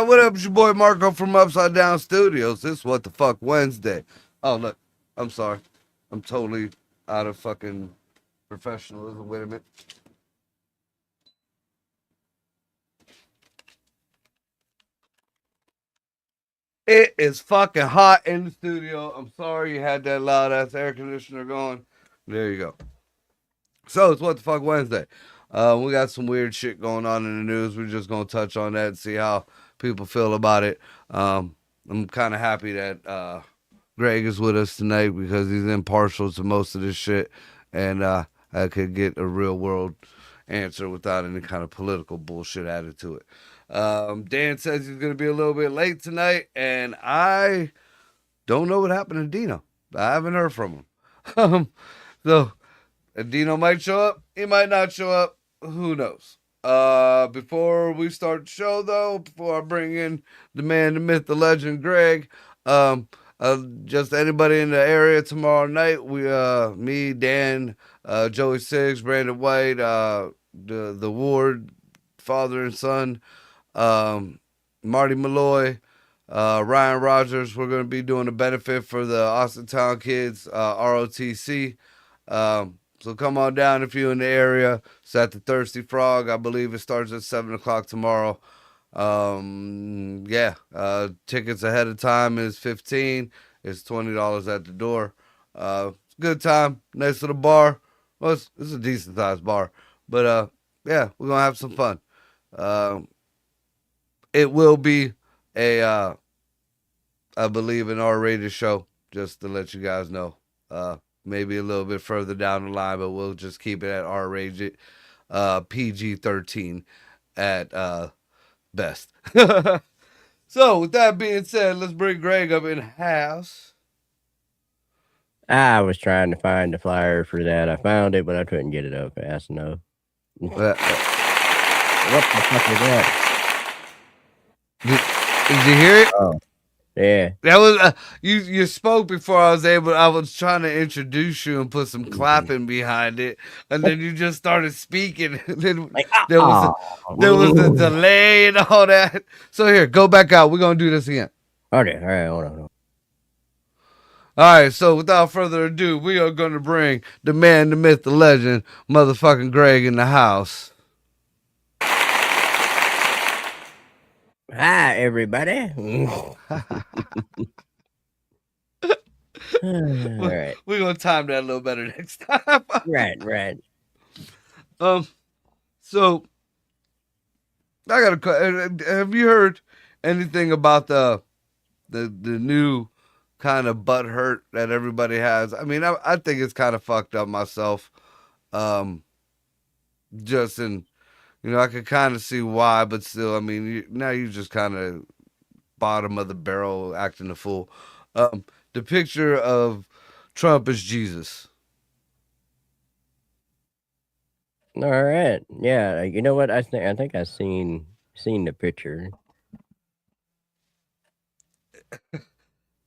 What up? It's your boy Marco from Upside Down Studios. This is What the Fuck Wednesday. Oh, look. I'm sorry. I'm totally out of fucking professionalism. Wait a minute. It is fucking hot in the studio. I'm sorry you had that loud ass air conditioner going. There you go. So it's What the Fuck Wednesday. We got some weird shit going on in the news. We're just gonna touch on that and see how people feel about it. I'm kind of happy that Greg is with us tonight because he's impartial to most of this shit, and I could get a real world answer without any kind of political bullshit added to it. Dan says he's gonna be a little bit late tonight, and I don't know what happened to Dino. I haven't heard from him. So Dino might show up, he might not show up, who knows. Before we start the show though, before I bring in the man, the myth, the legend, Greg, just anybody in the area tomorrow night, we me, Dan, Joey Siggs, Brandon White, the Ward, father and son, Marty Malloy, Ryan Rogers, we're going to be doing a benefit for the Austintown kids, ROTC. So come on down if you're in the area. It's at the Thirsty Frog. I believe it starts at 7 o'clock tomorrow. Tickets ahead of time is $15. It's $20 at the door. Good time. Nice little bar. Well, it's a decent sized bar. But we're going to have some fun. It will be I believe, an R-rated show, just to let you guys know. Maybe a little bit further down the line, but we'll just keep it at R-rated, PG-13 at best. So, with that being said, let's bring Greg up in the house. I was trying to find the flyer for that. I found it, but I couldn't get it up fast enough. What the fuck is that? Did you hear it? Oh, yeah. That was you spoke before I was trying to introduce you and put some clapping behind it, and then you just started speaking. And then there was a delay and all that. So here, go back out. We're gonna do this again. Okay, all right, hold on. All right, so without further ado, we are gonna bring the man, the myth, the legend, motherfucking Greg in the house. Hi, everybody. All right. We're gonna time that a little better next time. Right. So I got a. Have you heard anything about the new kind of butt hurt that everybody has? I mean, I think it's kind of fucked up myself. Just in. I could kind of see why, but still, I mean, now you just kind of bottom of the barrel acting a fool. The picture of Trump as Jesus. All right. Yeah, you know what? I think I've seen the picture.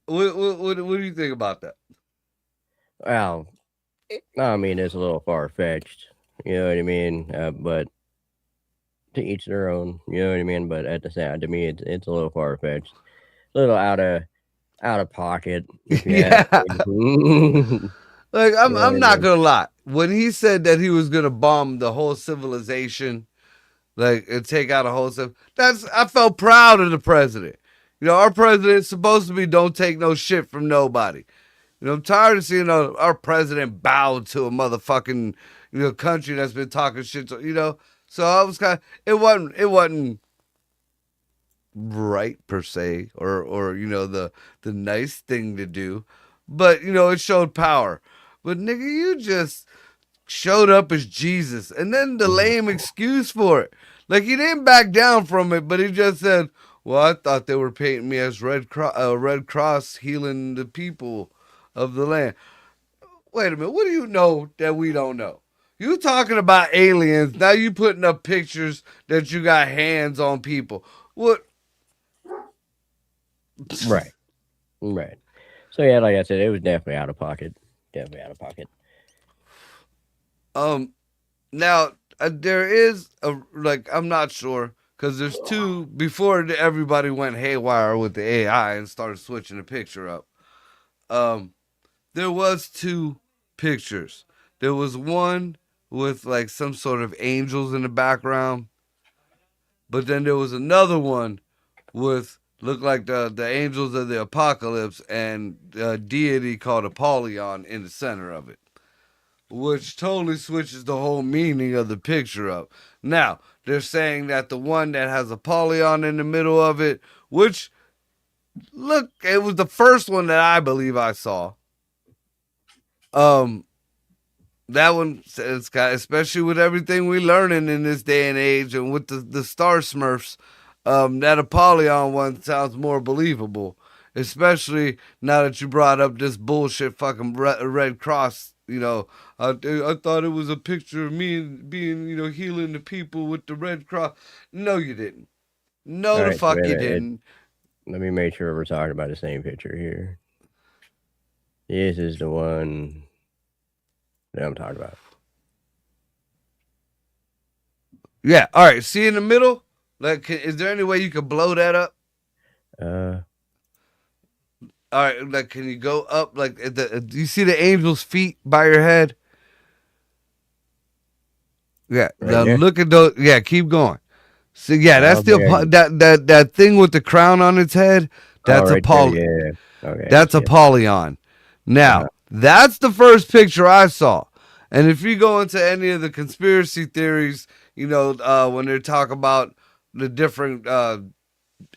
What do you think about that? Well, I mean, it's a little far-fetched. You know what I mean? But to each their own, you know what I mean? But at the same, to me, it's a little far-fetched, a little out of pocket. Yeah. Like I'm not gonna lie. When he said that he was gonna bomb the whole civilization, like and take out a whole I felt proud of the president. Our president's supposed to be don't take no shit from nobody. I'm tired of seeing our president bow to a motherfucking country that's been talking shit to, So I was kind of, it wasn't right per se, or the nice thing to do, but it showed power. But nigga, you just showed up as Jesus, and then the lame excuse for it. Like he didn't back down from it, but he just said, Well, I thought they were painting me as Red Cross healing the people of the land. Wait a minute. What do you know that we don't know? You talking about aliens. Now you putting up pictures that you got hands on people. What? Right. Right. So yeah, like I said, it was definitely out of pocket. Definitely out of pocket. Now there is I'm not sure because there's two before everybody went haywire with the AI and started switching the picture up. There was two pictures. There was one with like some sort of angels in the background, but then there was another one with looked like the angels of the apocalypse and a deity called Apollyon in the center of it, which totally switches the whole meaning of the picture up. Now, they're saying that the one that has Apollyon in the middle of it, which, look, it was the first one that I believe I saw. That one, it's got, especially with everything we're learning in this day and age and with the Star Smurfs, that Apollyon one sounds more believable. Especially now that you brought up this bullshit fucking Red Cross. I thought it was a picture of me being, healing the people with the Red Cross. No, you didn't. No, All the right, fuck wait a you minute. didn't. Let me make sure we're talking about the same picture here. This is the one that I'm talking about. Yeah. All right. See in the middle? Like, is there any way you could blow that up? All right. Like, can you go up? Like, do you see the angel's feet by your head? Yeah. Right Now there? look at those. Yeah. Keep going. So yeah, that's Oh, there. that thing with the crown on its head. That's right Apollyon. there, yeah. Okay. That's Apollyon. Now, that's the first picture I saw. And if you go into any of the conspiracy theories, when they talk about the different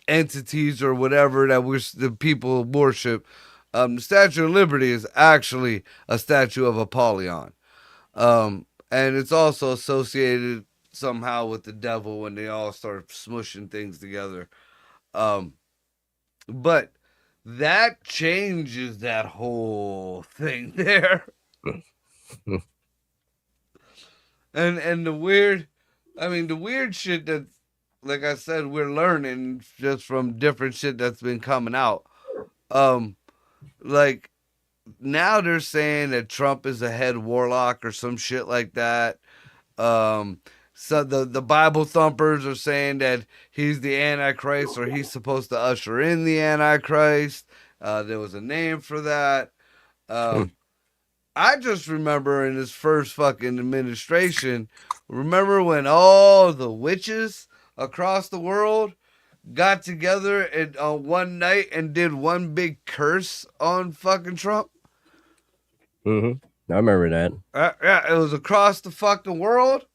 entities or whatever that the people worship, the Statue of Liberty is actually a statue of Apollyon. And it's also associated somehow with the devil when they all start smushing things together. But that changes that whole thing there. and the weird shit that, like I said, we're learning just from different shit that's been coming out. Like now they're saying that Trump is a head warlock or some shit like that. So the Bible thumpers are saying that he's the Antichrist or he's supposed to usher in the Antichrist. There was a name for that. I just remember in his first fucking administration, remember when all the witches across the world got together on one night and did one big curse on fucking Trump? I remember that. Yeah, it was across the fucking world.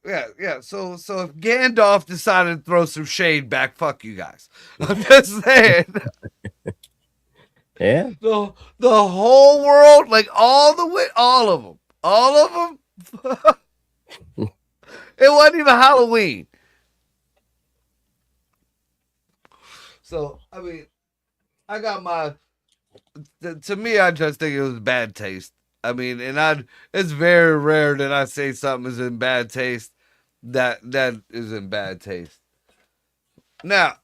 Yeah. So if Gandalf decided to throw some shade back, fuck you guys. I'm just saying. Yeah. The whole world, like all of them. It wasn't even Halloween. So I mean, I got my. To me, I just think it was bad taste. I mean, it's very rare that I say something is in bad taste. That is in bad taste. Now,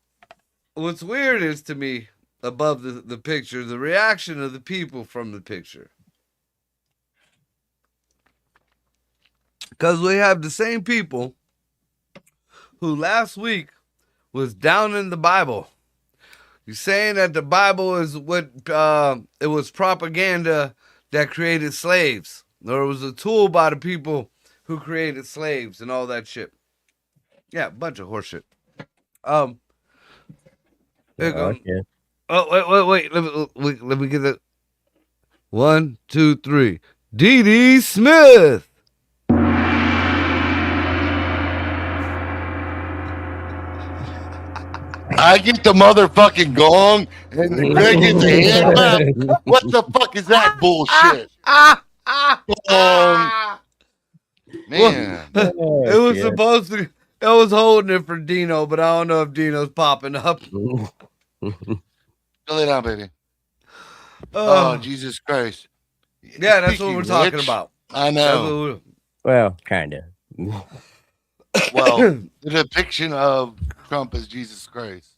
what's weird is to me, above the picture, the reaction of the people from the picture. Because we have the same people who last week was down in the Bible. You're saying that the Bible is what it was propaganda that created slaves, or it was a tool by the people who created slaves and all that shit. Yeah, a bunch of horseshit. Yeah. Oh wait! Let me get that. 1, 2, 3. Dee Smith. I get the motherfucking gong, and Greg gets a hand clap. What the fuck is that bullshit? Man, It was supposed to. I was holding it for Dino, but I don't know if Dino's popping up. Go lay down, baby. Oh, Jesus Christ. yeah, that's what Speaking we're of talking which, about. I That's know. what Well, kind of. Well, the depiction of Trump as Jesus Christ.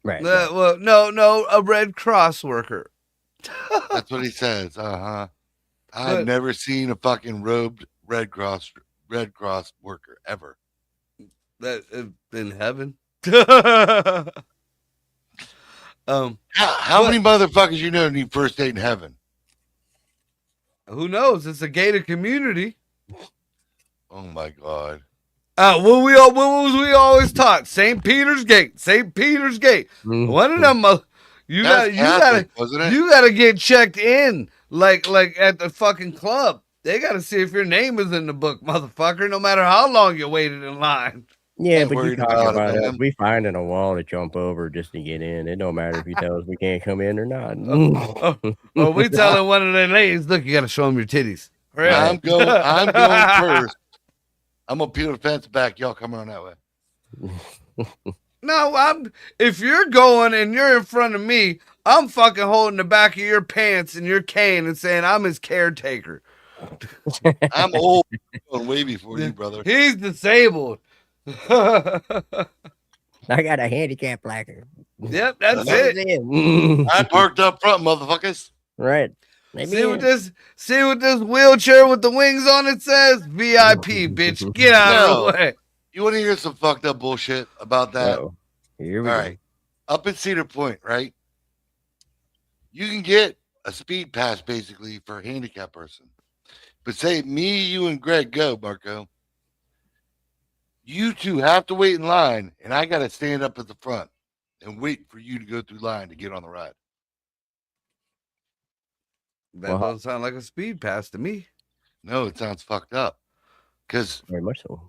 Right. well, no, a Red Cross worker. That's what he says. I've But- never seen a fucking robed Red Cross worker ever. That in heaven. How many motherfuckers you know need first date in heaven? Who knows? It's a gated community. Oh my god. What was we always taught? St. Peter's Gate. St. Peter's Gate. One of them. You That's Catholic, wasn't it? gotta get checked in like at the fucking club. They gotta see if your name is in the book, motherfucker. No matter how long you waited in line. Yeah, Ain't but you worried talk about about it, us. man. We finding a wall to jump over just to get in. It don't matter if you tell us we can't come in or not. Well, we telling one of the ladies, look, you gotta show them your titties. Hurry up. I'm going first. I'm gonna peel the fence back. Y'all come on that way. No, if you're going and you're in front of me, I'm fucking holding the back of your pants and your cane and saying I'm his caretaker. I'm old. I'm going way before you, brother. He's disabled. I got a handicap placard. Yep, that's That was it. it. I parked up front, motherfuckers. Right. Let me See what in. this wheelchair with the wings on it says? VIP, bitch. Get out of No. the way. You want to hear some fucked up bullshit about that? Uh-oh. Here we All go. right. Up in Cedar Point, right? You can get a speed pass basically for a handicapped person. But say me, you, and Greg go, Marco. You two have to wait in line, and I got to stand up at the front and wait for you to go through line to get on the ride. That Well, doesn't sound like a speed pass to me. No, it sounds fucked up. Because Very much so.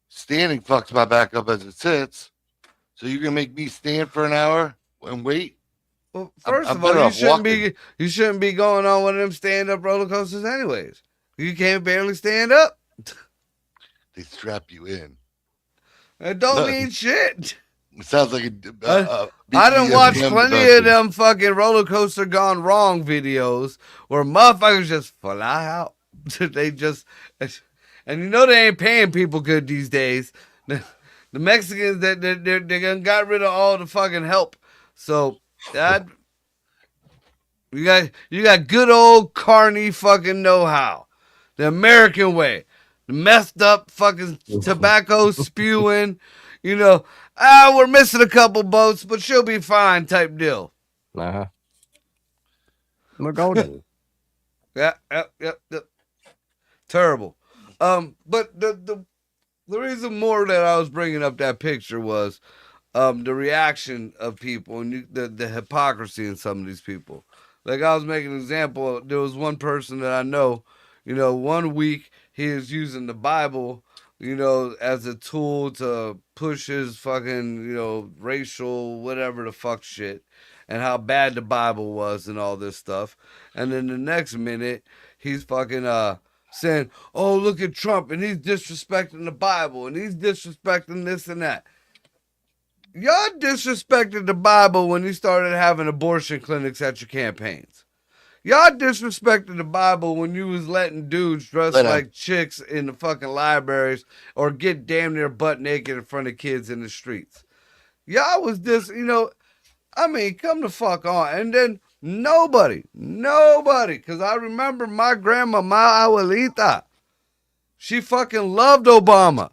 standing fucks my back up as it sits. So you're gonna make me stand for an hour and wait? Well, I'm 1st of better all, off walking. you shouldn't be going on one of them stand-up roller coasters anyways. You can't barely stand up. They strap you in. It don't No. mean shit. It sounds like I done BDSM watched plenty production. of them fucking roller coaster gone wrong videos where motherfuckers just fly out. They just, and you know they ain't paying people good these days. The Mexicans they got rid of all the fucking help. So that you got good old carny fucking know-how, the American way, the messed up fucking tobacco spewing. You know, we're missing a couple boats, but she'll be fine type deal. Uh-huh. We're golden. Yep. Terrible. But the reason more that I was bringing up that picture was the reaction of people and the hypocrisy in some of these people. Like I was making an example. There was one person that I know, 1 week he is using the Bible, as a tool to push his fucking, racial, whatever the fuck shit, and how bad the Bible was and all this stuff. And then the next minute, he's fucking, saying, oh, look at Trump, and he's disrespecting the Bible, and he's disrespecting this and that. Y'all disrespected the Bible when you started having abortion clinics at your campaigns. Y'all disrespected the Bible when you was letting dudes dress like chicks in the fucking libraries or get damn near butt naked in front of kids in the streets. Y'all was come the fuck on. And then nobody, because I remember my grandma, my abuelita, she fucking loved Obama.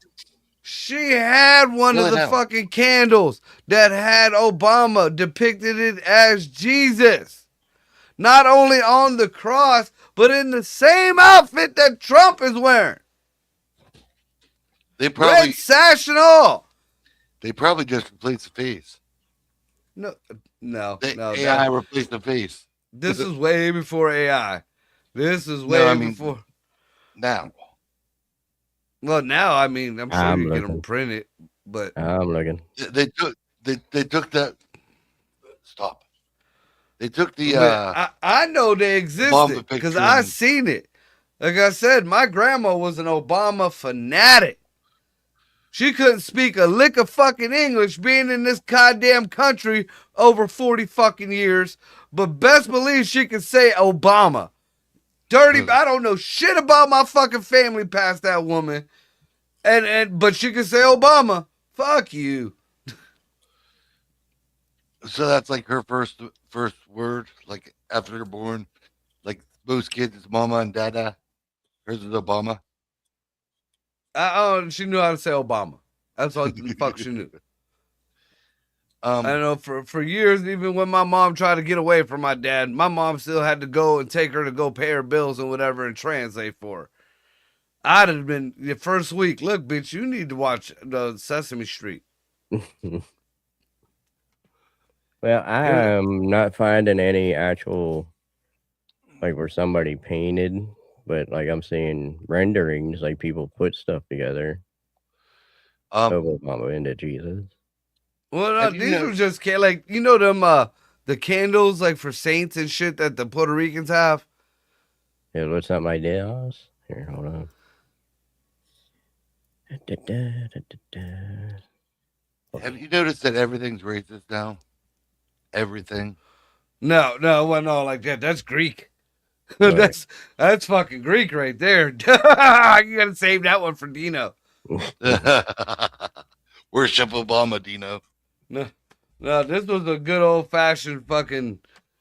She had one of the fucking candles that had Obama depicted it as Jesus. Not only on the cross, but in the same outfit that Trump is wearing. They probably Red sash and all. They probably just replaced the face. No. AI replaced the face. This is way before AI. This is way before. Now. Well, now, I'm sure I'm you looking. can print it, but I'm looking. They took that. Stop. They took the. I know they existed because I seen it. Like I said, my grandma was an Obama fanatic. She couldn't speak a lick of fucking English being in this goddamn country over 40 fucking years. But best believe she could say Obama. Dirty, I don't know shit about my fucking family past that woman. But she could say Obama. Fuck you. So that's like her first word, like after they're born. Like most kids, it's mama and dada. Hers is Obama. She knew how to say Obama. That's all the fuck she knew. I know for years, even when my mom tried to get away from my dad, my mom still had to go and take her to go pay her bills and whatever and translate for her. I'd have been the first week. Look, bitch, you need to watch the Sesame Street. Well, I am not finding any actual, like, where somebody painted, but like I'm seeing renderings, like people put stuff together. Of Obama into Jesus. Well, no, these were just like, you know them the candles like for saints and shit that the Puerto Ricans have. Yeah, what's that my Dios? Here, hold on. Have you noticed that everything's racist now? Everything. No, like that. That's Greek. That's fucking Greek right there. You gotta save that one for Dino. Worship Obama, Dino. No, this was a good old fashioned fucking,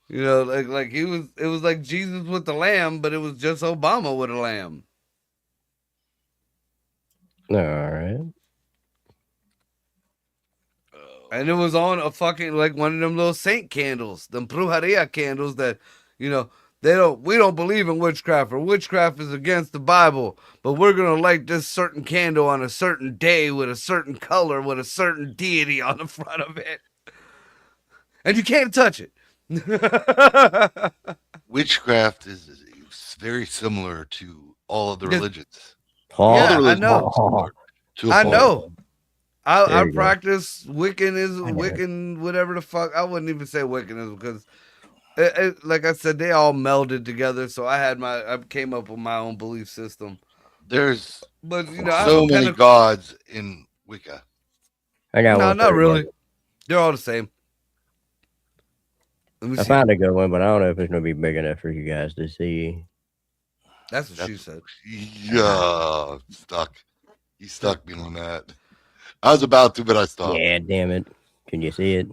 you know, like it was like Jesus with the lamb, but it was just Obama with a lamb. All right. And it was on a fucking like one of them little saint candles, them brujeria candles that, you know, we don't believe in witchcraft, or witchcraft is against the Bible, but we're gonna light this certain candle on a certain day with a certain color with a certain deity on the front of it. And you can't touch it. Witchcraft is very similar to all of the religions. Yeah, I know. I know. I practice Wiccan, whatever the fuck. I wouldn't even say Wiccanism because, like I said, they all melded together. So I came up with my own belief system. There's so many gods in Wicca. I got one. Not really. They're all the same. I found a good one, but I don't know if it's gonna be big enough for you guys to see. That's what she said. Yeah, stuck. You stuck me on that. I was about to, but I stopped. Yeah, damn it. Can you see it?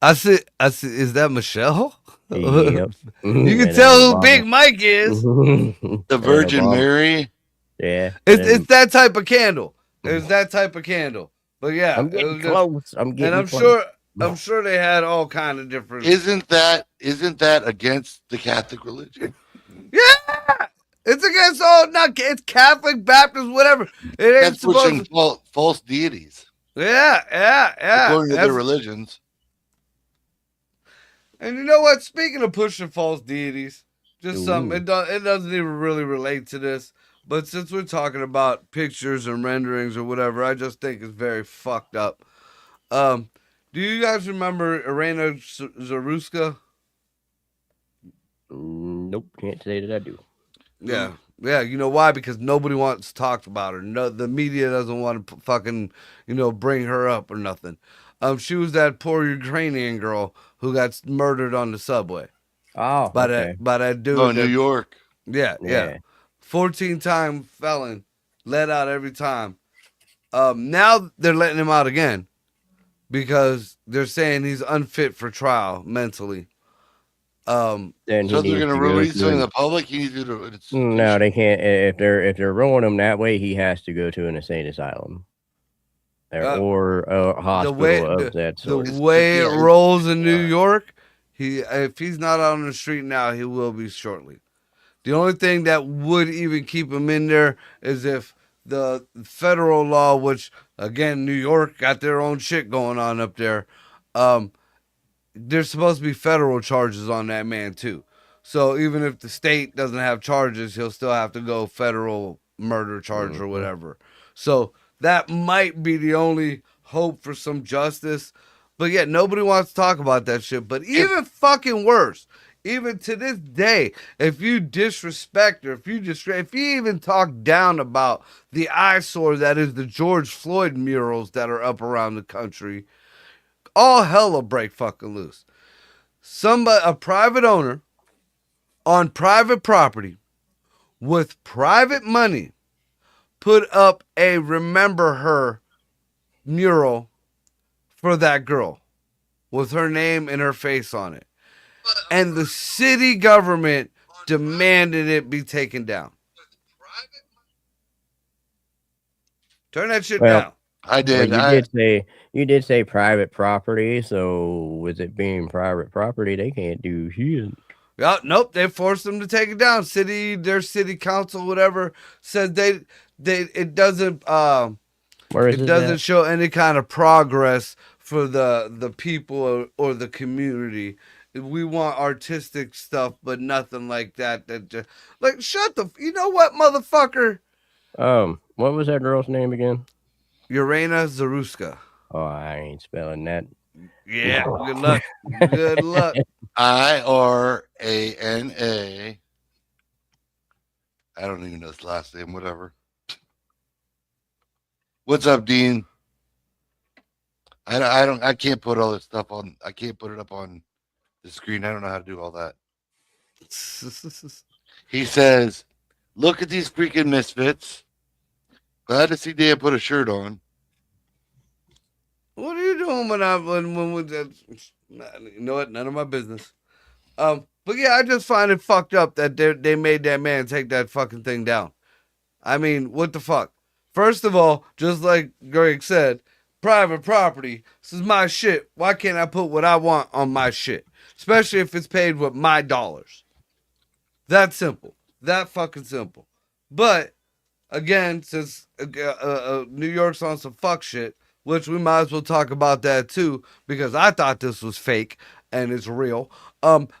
I see. Is that Michelle? Yep. You can tell who Big Mike is. The Virgin Mary. Yeah. It's that type of candle. It's that type of candle. But yeah, I'm getting close. I'm sure they had all kind of different. Isn't that against the Catholic religion? Yeah, it's against it's Catholic, Baptist, whatever. It ain't That's pushing false deities. Yeah. According to their religions. And you know what? Speaking of pushing false deities, just something it doesn't even really relate to this. But since we're talking about pictures and renderings or whatever, I just think it's very fucked up. Do you guys remember Irina Zaruska? Nope, can't say that I do. Yeah, you know why? Because nobody wants to talk about her. No, the media doesn't want to fucking, bring her up or nothing. She was that poor Ukrainian girl who got murdered on the subway. Oh, by that dude. Oh, New York. Yeah. 14-time felon, let out every time. Now they're letting him out again because they're saying he's unfit for trial mentally. So they're going to release him in the public. He needs to do it. No, they can't. If they're rolling him that way, he has to go to an insane asylum or a hospital of that sort. The way it rolls in New York, if he's not out on the street now, he will be shortly. The only thing that would even keep him in there is if the federal law, which again, New York got their own shit going on up there. There's supposed to be federal charges on that man too. So even if the state doesn't have charges, he'll still have to go federal murder charge or whatever. So that might be the only hope for some justice. But yeah, nobody wants to talk about that shit. But even fucking worse, even to this day, if you disrespect or if you even talk down about the eyesore that is the George Floyd murals that are up around the country, all hell will break fucking loose. A private owner on private property with private money put up a remember her mural for that girl with her name and her face on it. And the city government demanded it be taken down. Turn that shit Well, down. I well, did. you did say private property, so with it being private property, they can't do shit. Yeah, nope, they forced them to take it down. Their city council, whatever, said it doesn't Where is it this doesn't at? show any kind of progress for the people or the community. We want artistic stuff, but nothing like that. That just like shut the. You know what, motherfucker? What was that girl's name again? Urena Zaruska. Oh, I ain't spelling that. Yeah, good luck. Good luck. IRANA. I don't even know his last name. Whatever. What's up, Dean? I can't put all this stuff on. I can't put it up on the screen. I don't know how to do all that. He says, "Look at these freaking misfits. Glad to see Dan put a shirt on." What are you doing when we you know what? None of my business. But yeah, I just find it fucked up that they made that man take that fucking thing down. I mean, what the fuck? First of all, just like Greg said, private property. This is my shit. Why can't I put what I want on my shit? Especially if it's paid with my dollars. That simple. That fucking simple. But again, since New York's on some fuck shit, which we might as well talk about that too, because I thought this was fake and it's real.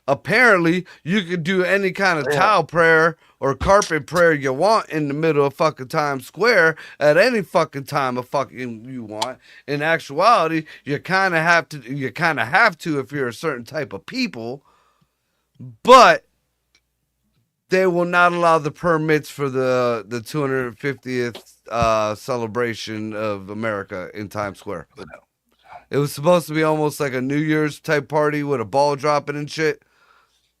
Apparently you could do any kind of towel prayer or carpet prayer you want in the middle of fucking Times Square at any fucking time of fucking you want. In actuality, you kind of have to if you're a certain type of people, but they will not allow the permits for the 250th celebration of America in Times Square. But no. It was supposed to be almost like a New Year's type party with a ball dropping and shit.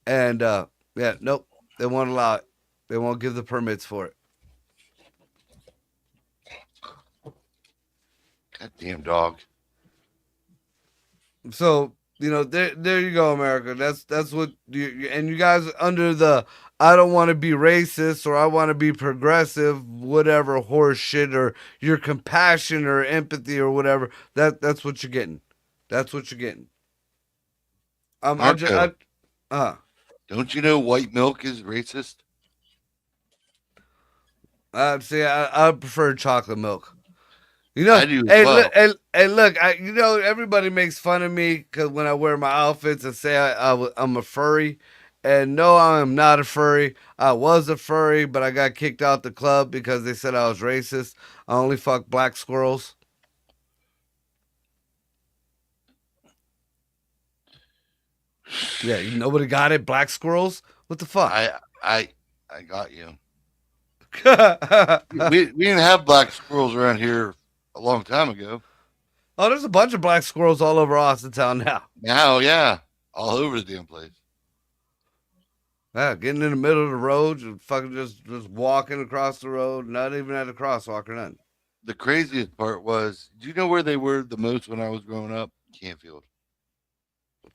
And yeah, nope, they won't allow it. They won't give the permits for it. Goddamn dog. So there you go, America. That's what and you guys under the I don't want to be racist or I want to be progressive, whatever horse shit, or your compassion or empathy or whatever. That's what you're getting. That's what you're getting. Marco, don't you know white milk is racist? See, I prefer chocolate milk. You know, I do as well. Look, everybody makes fun of me because when I wear my outfits and say I'm a furry. And no, I am not a furry. I was a furry, but I got kicked out the club because they said I was racist. I only fuck black squirrels. Yeah, nobody got it? Black squirrels? What the fuck? I got you. we didn't have black squirrels around here a long time ago. Oh, there's a bunch of black squirrels all over Austin Town now. Now, yeah, all over the damn place. Yeah, getting in the middle of the road, and fucking just walking across the road, not even at a crosswalk or nothing. The craziest part was, do you know where they were the most when I was growing up? Canfield.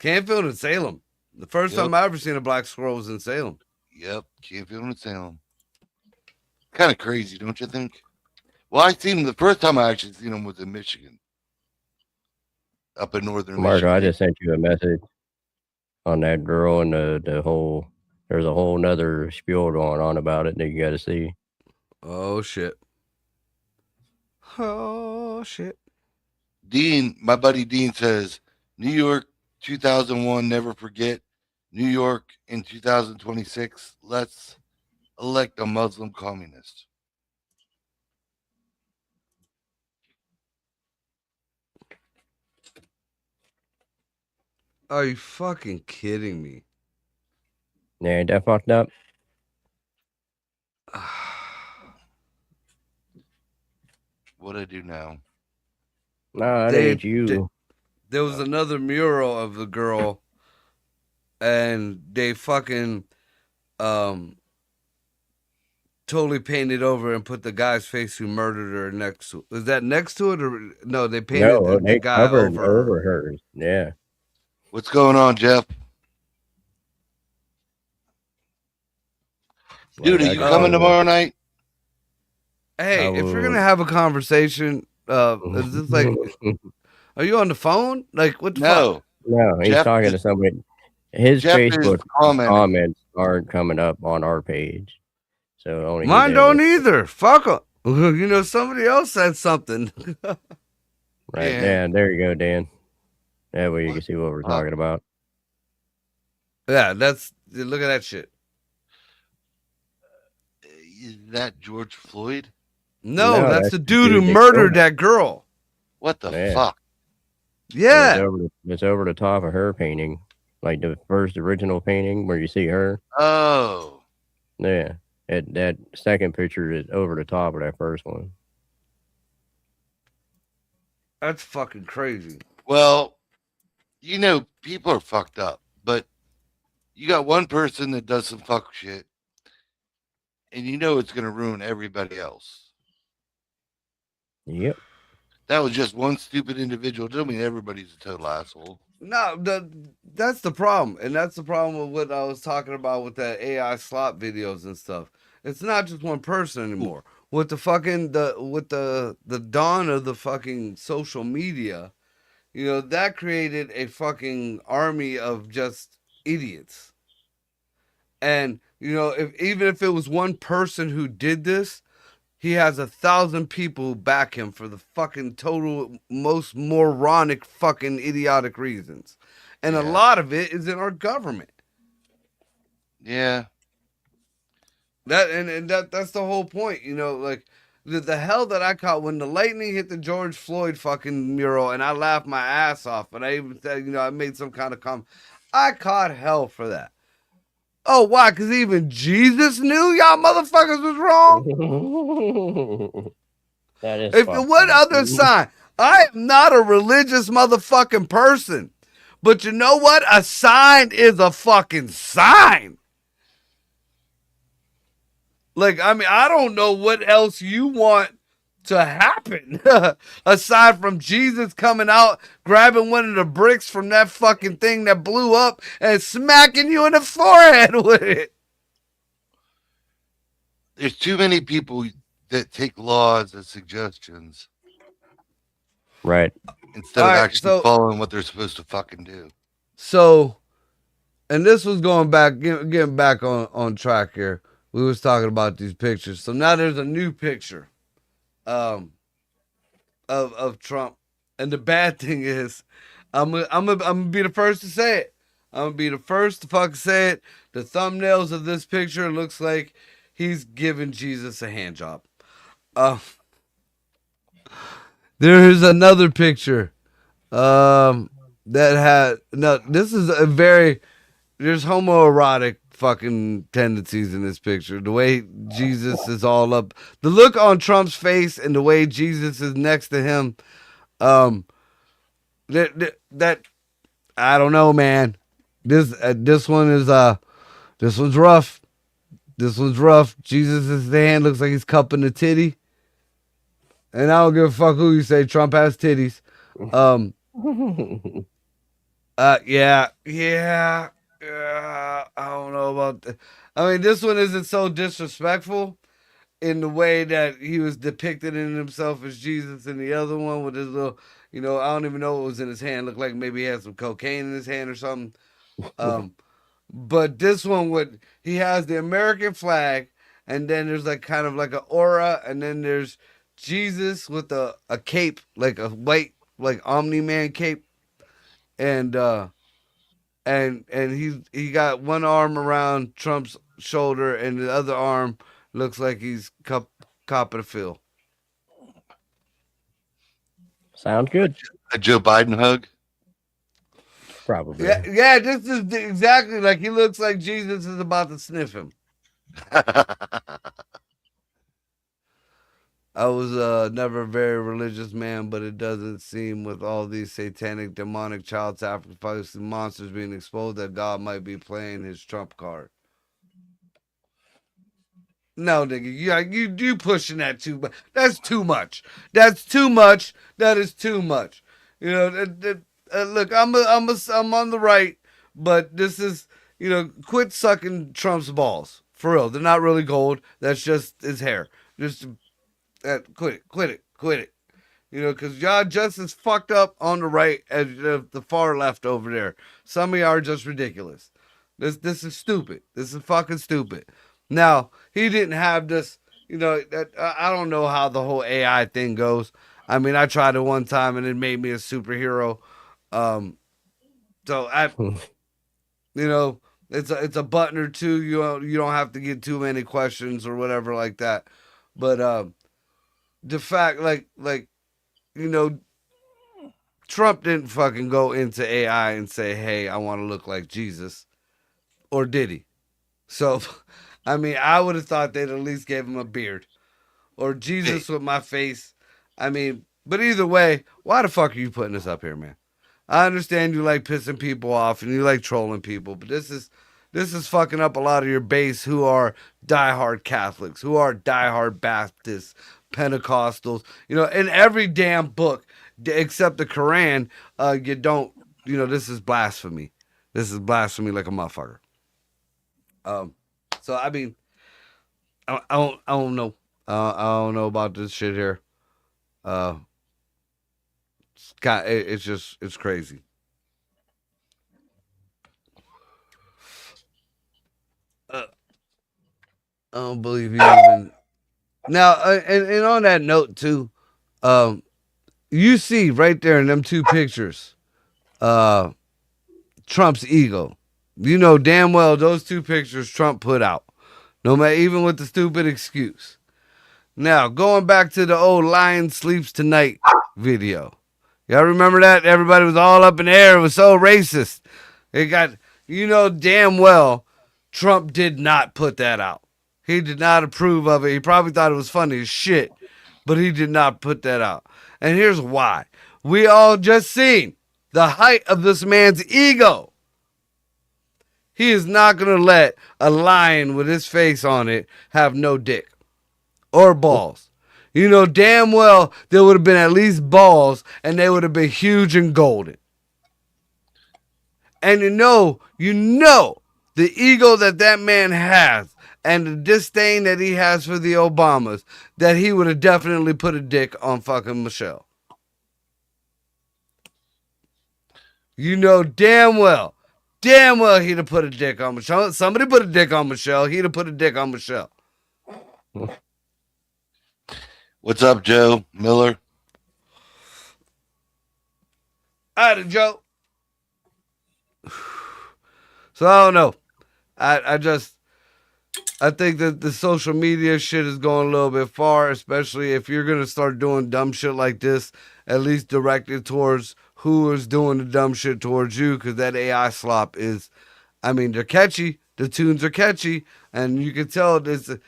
Canfield and Salem. The first time I ever seen a black squirrel was in Salem. Yep, Canfield and Salem. Kind of crazy, don't you think? Well, I seen them the first time I actually seen them was in Michigan, up in northern Marco, Michigan. I just sent you a message on that girl and the whole. There's a whole nother spiel going on about it that you got to see. Oh shit. Oh shit. Dean, my buddy Dean says, New York 2001, never forget. New York in 2026, let's elect a Muslim communist. Are you fucking kidding me? Yeah, ain't that fucked up? What I do now? No, that They- ain't you. There was another mural of the girl, and they fucking totally painted over and put the guy's face who murdered her next to. Is that next to it or no? They painted No, the they guy covered over her. over hers. Yeah. What's going on, Jeff? Dude, Like, are I you just coming over- tomorrow night? Hey, I if you're will- gonna have a conversation, is this like, are you on the phone? Like, what the fuck? No. No, he's Jeff talking is- to somebody. His Jeff is Facebook commenting. comments aren't coming up on our page, so only he's Mine able don't to- either. Fuck 'em. You know, somebody else said something. Right, Yeah. yeah, there you go, Dan. That way you What? can see what we're Huh? talking about. Yeah, look at that shit. Is that George Floyd? No, No, that's that's the the dude who dude they murdered killed. that girl. What the Yeah. fuck? Yeah. It's over the top of her painting, like the first original painting where you see her. Oh. Yeah, that second picture is over the top of that first one. That's fucking crazy. Well, you know, people are fucked up, but you got one person that does some fuck shit, and you know it's going to ruin everybody else. Yep. That was just one stupid individual. Doesn't mean everybody's a total asshole. No, that's the problem. And that's the problem with what I was talking about with that AI slop videos and stuff. It's not just one person anymore. With the fucking the dawn of the fucking social media, you know, that created a fucking army of just idiots. And, you know, even if it was one person who did this, he has 1,000 people who back him for the fucking total most moronic fucking idiotic reasons. And a Yeah. lot of it is in our government. Yeah. That's the whole point, you know, like the hell that I caught when the lightning hit the George Floyd fucking mural, and I laughed my ass off, and I even said, you know, I made some kind of comment. I caught hell for that. Oh, why? Because even Jesus knew y'all motherfuckers was wrong. That is. If fucked what up. other sign? I am not a religious motherfucking person, but you know what? A sign is a fucking sign. Like, I mean, I don't know what else you want to happen aside from Jesus coming out, grabbing one of the bricks from that fucking thing that blew up and smacking you in the forehead with it. There's too many people that take laws as suggestions Right. instead of All right, actually so- following what they're supposed to fucking do. So, and this was going back, getting back on track here. We was talking about these pictures. So now there's a new picture, of Trump, and the bad thing is, I'm gonna be the first to say it. I'm gonna be the first to fucking say it. The thumbnails of this picture looks like he's giving Jesus a hand job. There is another picture, that had no. This is a very. There's homoerotic fucking tendencies in this picture. The way Jesus is all up, the look on Trump's face, and the way Jesus is next to him. That I don't know, man. This one is this one's rough. This one's rough. Jesus' hand looks like he's cupping a titty, and I don't give a fuck who you say. Trump has titties. Yeah. I don't know about that. I mean, this one isn't so disrespectful in the way that he was depicted in himself as Jesus, and the other one with his little, you know, I don't even know what was in his hand. Looked like maybe he had some cocaine in his hand or something. But this one he has the American flag, and then there's like kind of like an aura, and then there's Jesus with a cape, like a white, like Omni-Man cape. And he got one arm around Trump's shoulder, and the other arm looks like he's copping a feel. Sounds good. A Joe Biden hug. Probably. Yeah, this is exactly like he looks like Jesus is about to sniff him. I was never a very religious man, but it doesn't seem with all these satanic, demonic child sacrificing monsters being exposed that God might be playing his trump card. No, nigga, you pushing that too much. That's too much. That's too much. That is too much. You know, look, I'm on the right, but this is, you know, quit sucking Trump's balls for real. They're not really gold. That's just his hair. Just quit it. You know, because y'all just as fucked up on the right as the far left over there. Some of y'all are just ridiculous. This is stupid. This is fucking stupid. Now, he didn't have this, you know, I don't know how the whole AI thing goes. I mean, I tried it one time and it made me a superhero. So you know, it's a button or two. You don't have to get too many questions or whatever like that. But the fact, like, you know, Trump didn't fucking go into AI and say, hey, I want to look like Jesus. Or did he? So, I mean, I would have thought they'd at least gave him a beard. Or Jesus with my face. I mean, but either way, why the fuck are you putting this up here, man? I understand you like pissing people off and you like trolling people, but this is fucking up a lot of your base who are diehard Catholics, who are diehard Baptists, Pentecostals. You know, in every damn book except the Quran, you don't, you know, this is blasphemy. This is blasphemy like a motherfucker. So I mean, I don't know. I don't know about this shit here. It's crazy. I don't believe you even. Now, and on that note too, you see right there in them two pictures, Trump's ego. You know damn well those two pictures Trump put out. No matter, even with the stupid excuse. Now, going back to the old Lion Sleeps Tonight video. Y'all remember that? Everybody was all up in the air. It was so racist. It got, you know damn well, Trump did not put that out. He did not approve of it. He probably thought it was funny as shit, but he did not put that out. And here's why. We all just seen the height of this man's ego. He is not going to let a lion with his face on it have no dick or balls. You know damn well there would have been at least balls and they would have been huge and golden. And you know the ego that man has and the disdain that he has for the Obamas, that he would have definitely put a dick on fucking Michelle. You know damn well he'd have put a dick on Michelle. Somebody put a dick on Michelle. He'd have put a dick on Michelle. What's up, Joe Miller? Howdy, Joe. So I don't know. I think that the social media shit is going a little bit far, especially if you're gonna start doing dumb shit like this. At least direct it towards who is doing the dumb shit towards you, because that AI slop is, I mean, they're catchy. The tunes are catchy, and you can tell the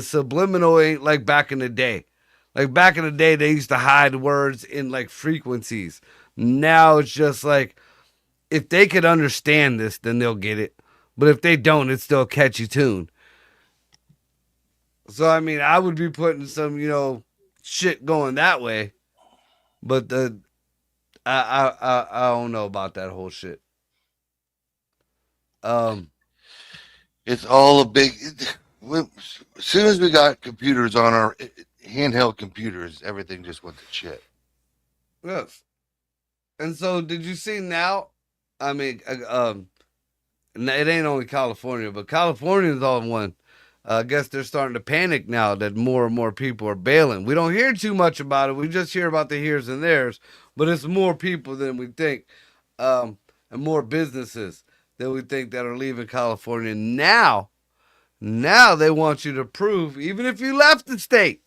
subliminal ain't like back in the day. Like back in the day, they used to hide words in like frequencies. Now it's just like, if they could understand this, then they'll get it. But if they don't, it's still a catchy tune. So, I mean, I would be putting some, you know, shit going that way. But I don't know about that whole shit. It's all a big. As soon as we got computers on our handheld computers, everything just went to shit. Yes. And so, did you see now? I mean, it ain't only California, but California is all one. I guess they're starting to panic now that more and more people are bailing. We don't hear too much about it. We just hear about the here's and there's, but it's more people than we think, and more businesses than we think that are leaving California. Now they want you to prove, even if you left the state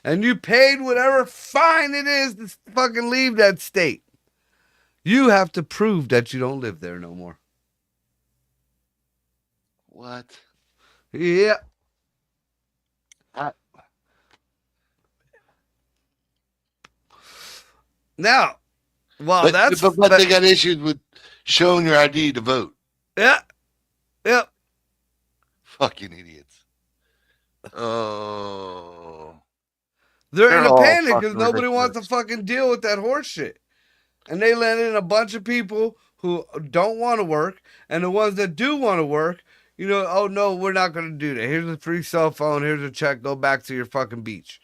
and you paid whatever fine it is to fucking leave that state, You have to prove that you don't live there no more. What? Yeah. I- Now, well, but they got issues with showing your ID to vote. yeah, yeah. Fucking idiots. Oh. They're They're in a all panic because fucking nobody wants to ridiculous. fucking deal with that horse shit. And they let in a bunch of people who don't want to work, and the ones that do want to work, you know, oh no, we're not going to do that. Here's a free cell phone. Here's a check. Go back to your fucking beach.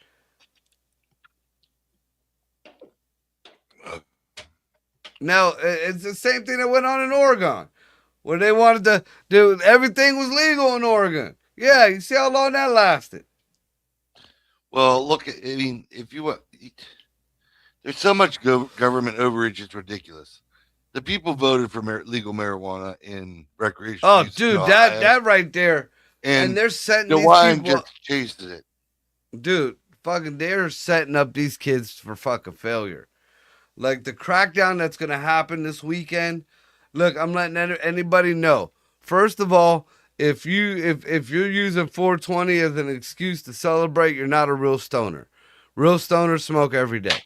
Now, it's the same thing that went on in Oregon, where they wanted to do everything was legal in Oregon. Yeah, you see how long that lasted. Well, look, I mean, if you want, there's so much government overreach, it's ridiculous. The people voted for legal marijuana in recreational Oh, use in dude, Ohio, that right there, and and they're setting these DeWine people just chased it. dude, fucking, they're setting up these kids for fucking failure. Like the crackdown that's gonna happen this weekend. Look, I'm letting anybody know. First of all, if you're using 420 as an excuse to celebrate, you're not a real stoner. Real stoners smoke every day.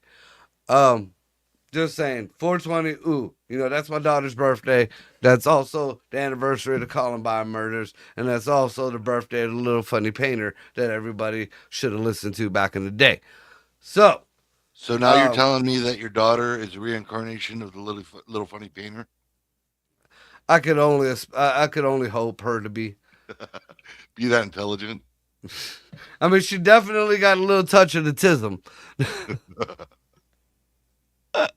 Just saying, 420. Ooh, you know that's my daughter's birthday. That's also the anniversary of the Columbine murders, and that's also the birthday of the little funny painter that everybody should have listened to back in the day. So. So now you're telling me that your daughter is a reincarnation of the little funny painter? I could only hope her to be. Be that intelligent? I mean, she definitely got a little touch of autism. See,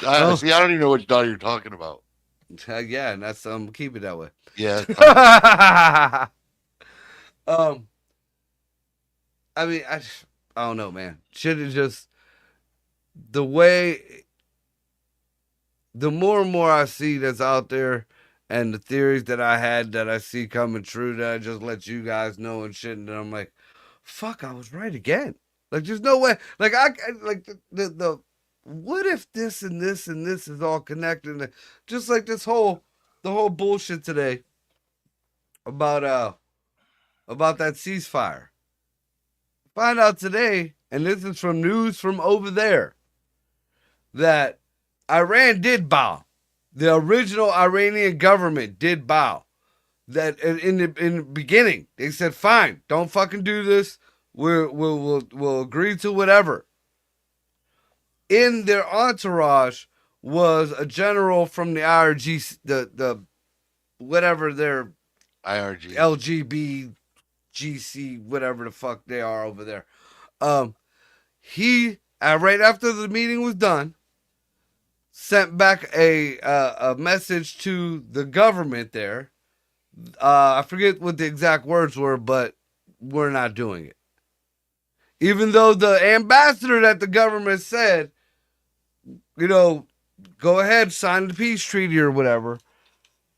I don't even know which daughter you're talking about. Yeah, and that's keep it that way. Yeah. I mean, I don't know, man. Should have just the way. The more and more I see that's out there, and the theories that I had that I see coming true, that I just let you guys know and shit, and then I'm like, fuck, I was right again. Like, there's no way. Like, I like the what if this and this and this is all connected? Just like the whole bullshit today about that ceasefire. Find out today, and this is from news from over there, that Iran did bow. The original Iranian government did bow. That in the beginning they said, "Fine, don't fucking do this. We'll agree to whatever." In their entourage was a general from the IRG, the whatever their IRG, LGB, GC, whatever the fuck they are over there. He right after the meeting was done, sent back a message to the government there. I forget what the exact words were, but we're not doing it. Even though the ambassador that the government said, you know, go ahead, sign the peace treaty or whatever,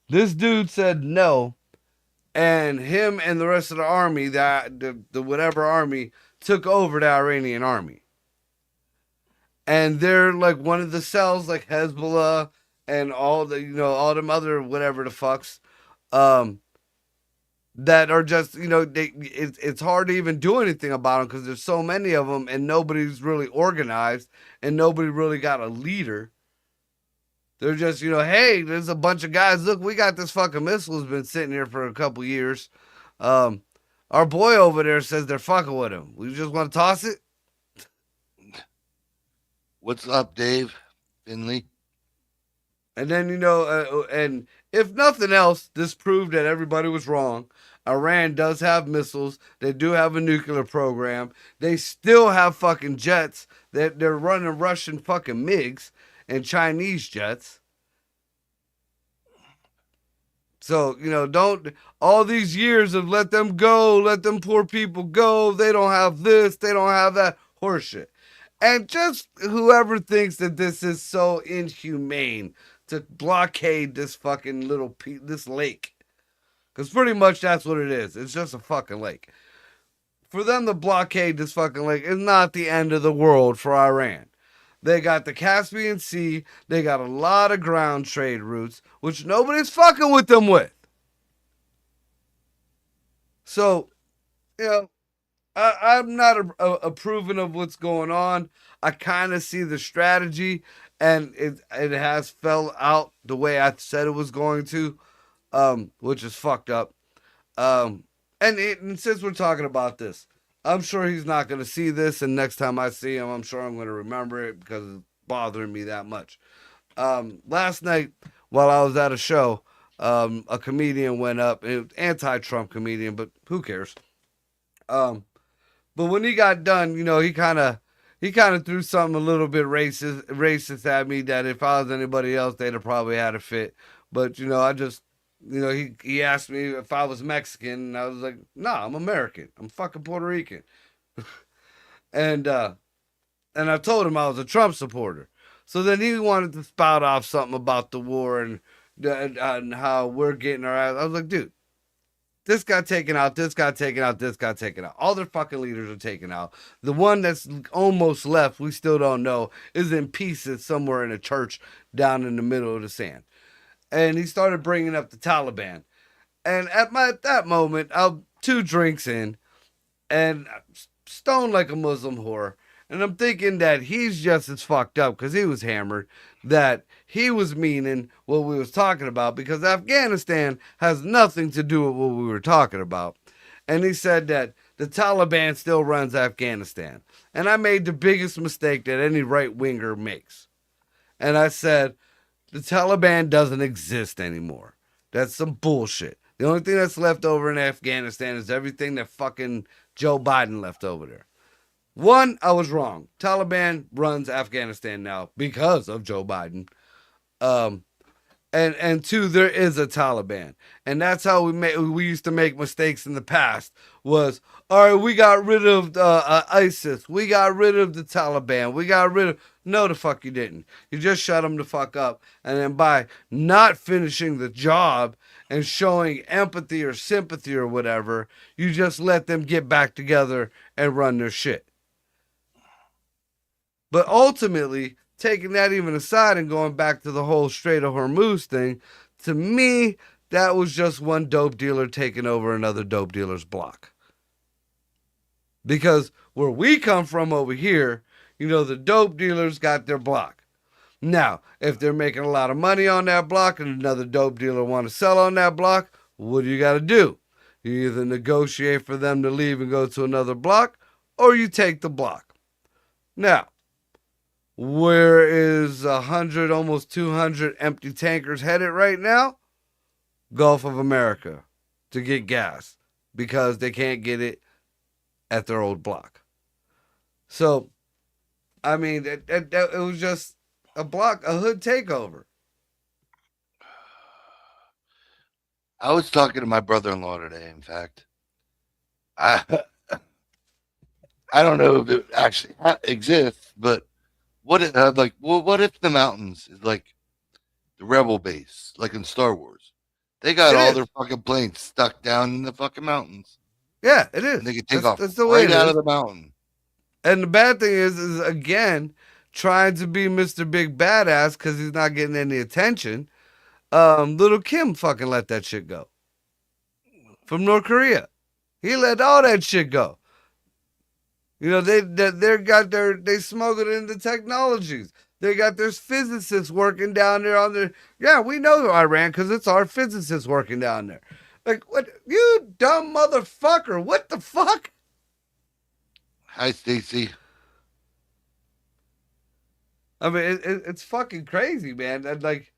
this dude said no, and him and the rest of the army, the whatever army, took over the Iranian army. And they're like one of the cells, like Hezbollah and all the, you know, all them other whatever the fucks, that are just, you know, it's hard to even do anything about them because there's so many of them and nobody's really organized and nobody really got a leader. They're just, you know, hey, there's a bunch of guys. Look, we got this fucking missile has been sitting here for a couple years. Our boy over there says they're fucking with him. We just want to toss it. What's up, Dave Finley? And then, you know, and if nothing else, this proved that everybody was wrong. Iran does have missiles. They do have a nuclear program. They still have fucking jets. They're running Russian fucking MiGs and Chinese jets. So, you know, don't, all these years of let them go, let them poor people go. They don't have this, they don't have that horseshit. And just whoever thinks that this is so inhumane to blockade this fucking this lake. Because pretty much that's what it is. It's just a fucking lake. For them to blockade this fucking lake is not the end of the world for Iran. They got the Caspian Sea. They got a lot of ground trade routes, which nobody's fucking with them with. So, you know, I'm not approving of what's going on. I kind of see the strategy, and it has fell out the way I said it was going to, which is fucked up. And since we're talking about this, I'm sure he's not going to see this, and next time I see him, I'm sure I'm going to remember it because it's bothering me that much. Last night, while I was at a show, a comedian went up, anti-Trump comedian, but who cares? But when he got done, you know, he kind of threw something a little bit racist at me that if I was anybody else, they'd have probably had a fit. But, you know, I just, you know, he asked me if I was Mexican, and I was like, nah, I'm American. I'm fucking Puerto Rican. and I told him I was a Trump supporter. So then he wanted to spout off something about the war and how we're getting our ass. I was like, dude, this got taken out, this got taken out, this got taken out. All their fucking leaders are taken out. The one that's almost left, we still don't know, is in pieces somewhere in a church down in the middle of the sand. And he started bringing up the Taliban. And at that moment, I'm 2 drinks in and stoned like a Muslim whore. And I'm thinking that he's just as fucked up because he was hammered, that he was meaning what we was talking about because Afghanistan has nothing to do with what we were talking about. And he said that the Taliban still runs Afghanistan. And I made the biggest mistake that any right-winger makes. And I said, the Taliban doesn't exist anymore. That's some bullshit. The only thing that's left over in Afghanistan is everything that fucking Joe Biden left over there. 1, I was wrong. Taliban runs Afghanistan now because of Joe Biden. And 2, there is a Taliban. And that's how we used to make mistakes in the past was, all right, we got rid of ISIS. We got rid of the Taliban. We got rid of... No, the fuck you didn't. You just shut them the fuck up. And then by not finishing the job and showing empathy or sympathy or whatever, you just let them get back together and run their shit. But ultimately, taking that even aside and going back to the whole Strait of Hormuz thing, to me, that was just one dope dealer taking over another dope dealer's block. Because where we come from over here, you know, the dope dealers got their block. Now, if they're making a lot of money on that block and another dope dealer want to sell on that block, what do you got to do? You either negotiate for them to leave and go to another block, or you take the block. Now, where is 100, almost 200 empty tankers headed right now? Gulf of America to get gas because they can't get it at their old block. So, I mean, it was just a hood takeover. I was talking to my brother-in-law today, in fact. I don't know if it actually exists, but what if the mountains is like the rebel base, like in Star Wars? They got all their fucking planes stuck down in the fucking mountains. Yeah, it is. And they can take off that's the way right out of the mountain. And the bad thing is again, trying to be Mr. Big Badass because he's not getting any attention. Little Kim fucking let that shit go. From North Korea. He let all that shit go. You know, they smuggled into technologies. They got their physicists working down there on their... Yeah, we know Iran because it's our physicists working down there. Like, what? You dumb motherfucker. What the fuck? Hi, Stacy. I mean, it's fucking crazy, man. And like,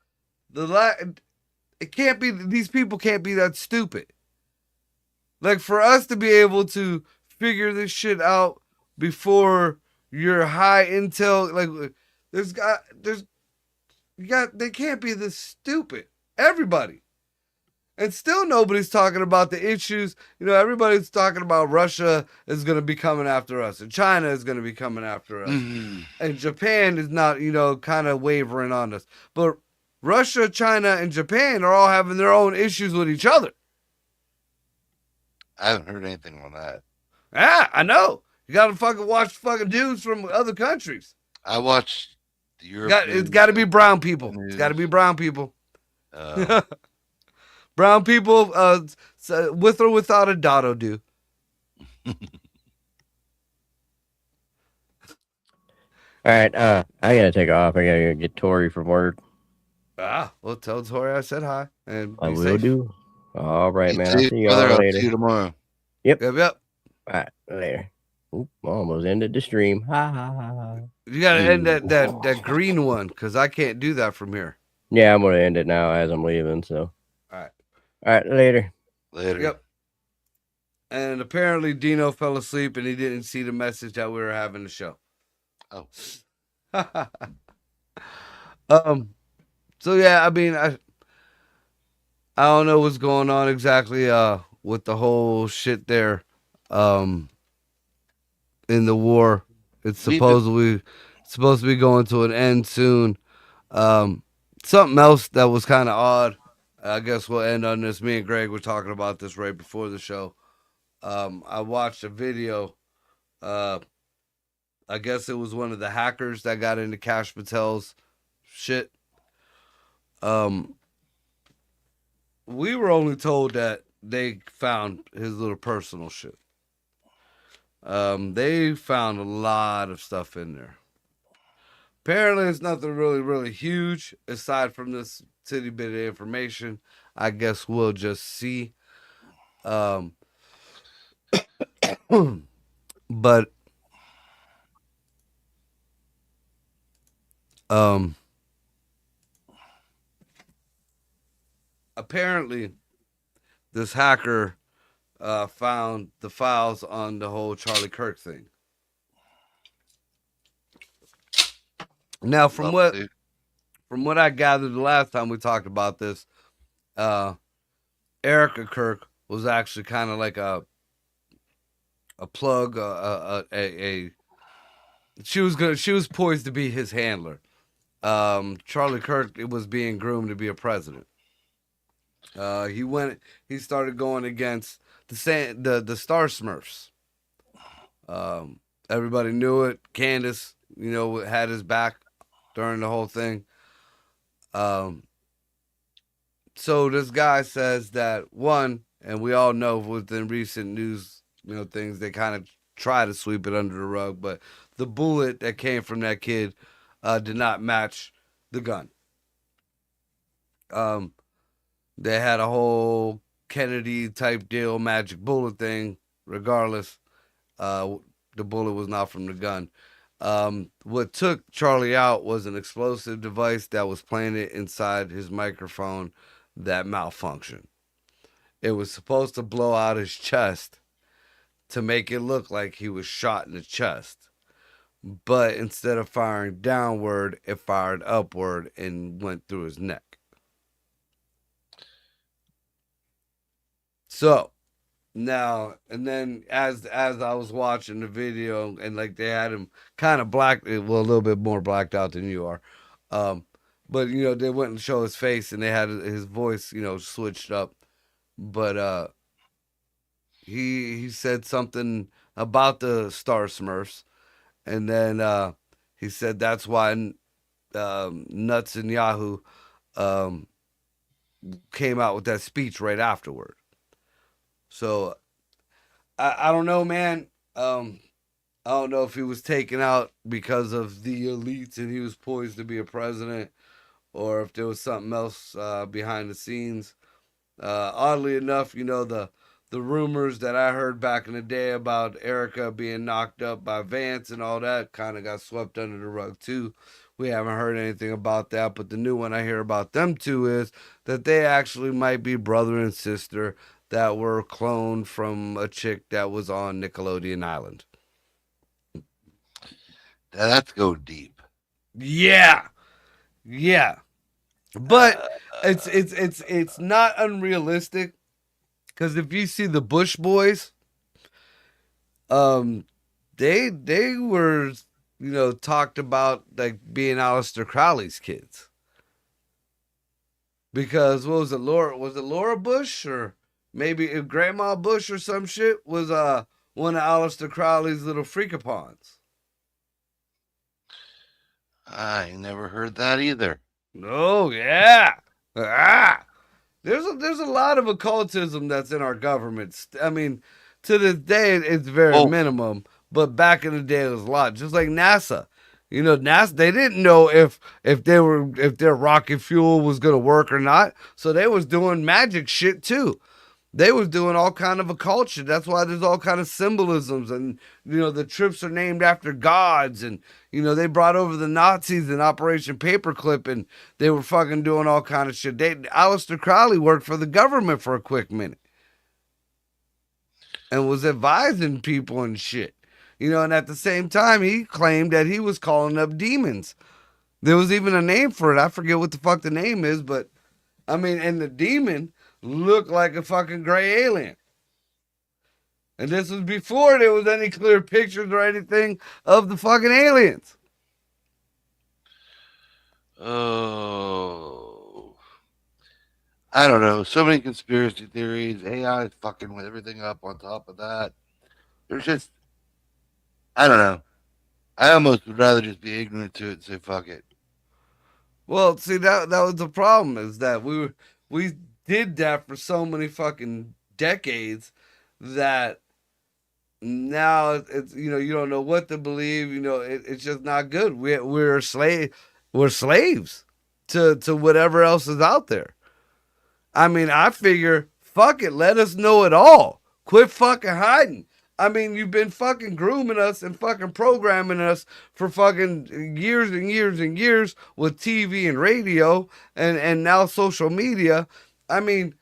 it can't be... These people can't be that stupid. Like, for us to be able to figure this shit out before your high intel... Like, they can't be this stupid. Everybody. And still nobody's talking about the issues. You know, everybody's talking about Russia is going to be coming after us. And China is going to be coming after us. Mm-hmm. And Japan is not, you know, kind of wavering on us. But Russia, China, and Japan are all having their own issues with each other. I haven't heard anything on that. Ah, I know. You got to fucking watch fucking dudes from other countries. I watched It's got to be brown people. It's got to be brown people. Brown people, with or without a dotto do. All right, I gotta take off. I gotta get Tori from work. Well, tell Tori I said hi and I be will safe. do. All right, man. I'll See see you, y'all brother. I'll later. see you tomorrow. Yep. All right, later. Oop, almost ended the stream. Ha ha ha ha. You gotta end that green one because I can't do that from here. Yeah, I'm gonna end it now as I'm leaving. So. All right, later. Later. Yep. And apparently Dino fell asleep and he didn't see the message that we were having the show. Oh. So yeah, I mean, I don't know what's going on exactly with the whole shit there in the war. It's supposed to be going to an end soon. Something else that was kind of odd. I guess we'll end on this. Me and Greg were talking about this right before the show. I watched a video. I guess it was one of the hackers that got into Kash Patel's shit. We were only told that they found his little personal shit. They found a lot of stuff in there. Apparently, it's nothing really, really huge aside from this titty bit of information. I guess we'll just see. But apparently this hacker found the files on the whole Charlie Kirk thing. Now, from what I gathered the last time we talked about this, Erica Kirk was actually kind of like a plug, she was poised to be his handler. Charlie Kirk was being groomed to be a president. He started going against the Star Smurfs. Everybody knew it. Candace, had his back during the whole thing. So this guy says that one, and we all know within recent news, things, they kind of try to sweep it under the rug, but the bullet that came from that kid did not match the gun. They had a whole Kennedy type deal, magic bullet thing. Regardless, the bullet was not from the gun. What took Charlie out was an explosive device that was planted inside his microphone that malfunctioned. It was supposed to blow out his chest to make it look like he was shot in the chest. But instead of firing downward, it fired upward and went through his neck. So now, and then as I was watching the video, and like they had him kind of black, well, a little bit more blacked out than you are, but they wouldn't show his face, and they had his voice, switched up, but he said something about the Star Smurfs, and then he said that's why Nuts and Yahoo came out with that speech right afterward. So I don't know, man. I don't know if he was taken out because of the elites and he was poised to be a president, or if there was something else behind the scenes. Oddly enough, the rumors that I heard back in the day about Erica being knocked up by Vance and all that kind of got swept under the rug too. We haven't heard anything about that, but the new one I hear about them two is that they actually might be brother and sister that were cloned from a chick that was on Nickelodeon Island. That's go deep. Yeah. But it's not unrealistic, because if you see the Bush Boys, they were talked about like being Aleister Crowley's kids. Because what was it, Laura? Was it Laura Bush, or maybe Grandma Bush or some shit was one of Aleister Crowley's little freakapons. I never heard that either. Oh yeah. Ah. There's a lot of occultism that's in our government. I mean, to this day it's very Oh, minimum, but back in the day it was a lot. Just like NASA. You know, NASA they didn't know if their rocket fuel was gonna work or not. So they was doing magic shit too. They was doing all kind of occult shit. That's why there's all kind of symbolisms, and you know the trips are named after gods, and you know they brought over the Nazis in Operation Paperclip, and they were fucking doing all kind of shit. Aleister Crowley worked for the government for a quick minute and was advising people and shit. You know, and at the same time, he claimed that he was calling up demons. There was even a name for it. I forget what the fuck the name is, but I mean, and the demon looked like a fucking gray alien. And this was before there was any clear pictures or anything of the fucking aliens. oh. I don't know. So many conspiracy theories. AI is fucking with everything up on top of that. There's just, I don't know. I almost would rather just be ignorant to it and say fuck it. Well, see that was the problem is that we did that for so many fucking decades that now it's you know you don't know what to believe. You know it's just not good. We're slaves to whatever else is out there. I mean, I figure, fuck it, let us know it all. Quit fucking hiding. I mean, you've been fucking grooming us and fucking programming us for fucking years and years and years with TV and radio and now social media. I mean,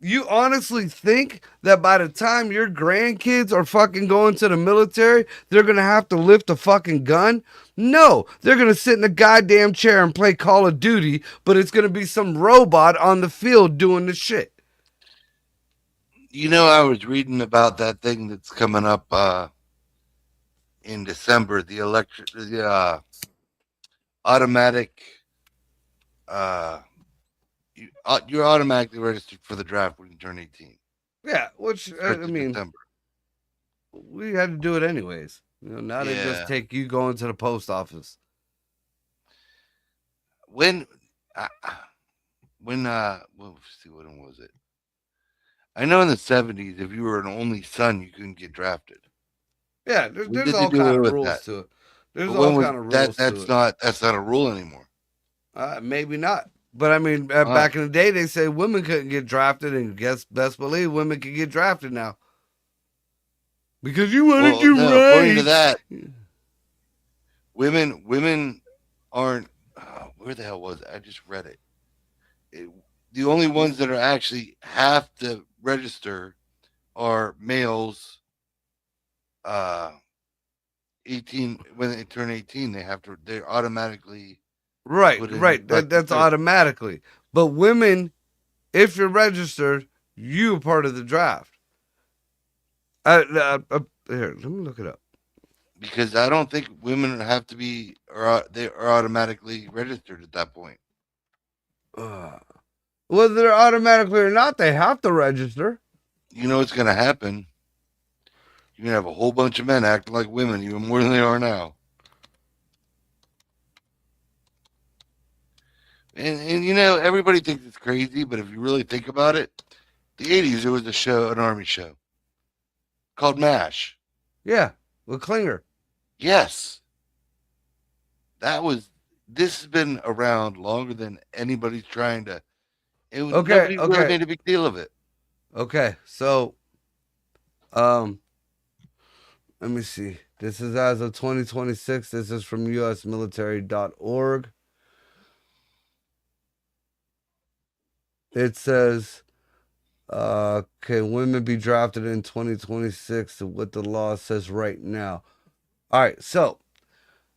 you honestly think that by the time your grandkids are fucking going to the military, they're gonna have to lift a fucking gun? No, they're gonna sit in a goddamn chair and play Call of Duty, but it's gonna be some robot on the field doing the shit. You know, I was reading about that thing that's coming up in December. The automatic. Uh, you're automatically registered for the draft when you turn 18. Yeah, which I First of mean, December. we had to do it anyways. You know, now they Yeah. just take you going to the post office. When, uh, when well, let's see, when was it? I know in the 70s, if you were an only son, you couldn't get drafted. Yeah, When there's did they all do kind away of with rules that? to it. There's But all when was kind of that? rules to it. That's not a rule anymore. Maybe not. But I mean, back in the day, they say women couldn't get drafted, and guess best believe women can get drafted now because you want to Well, do no, according to right. that, women aren't. Where the hell was it? I just read it. The only ones that are actually have to register are males. Uh, 18 when they turn 18, they have to. They're automatically Right, put in right. elective That's service. automatically. But women, if you're registered, you're part of the draft. Here, let me look it up. Because I don't think women have to be, or they are automatically registered at that point. Whether they're automatically or not, they have to register. You know what's going to happen? You're going to have a whole bunch of men acting like women, even more than they are now. And you know, everybody thinks it's crazy, but if you really think about it, the 80s, there was a show, an army show called MASH. Yeah, with Klinger. Yes. This has been around longer than anybody's trying to. Nobody really made a big deal of it. Okay, so, let me see. This is as of 2026. This is from usmilitary.org. It says, can women be drafted in 2026 to what the law says right now? All right, so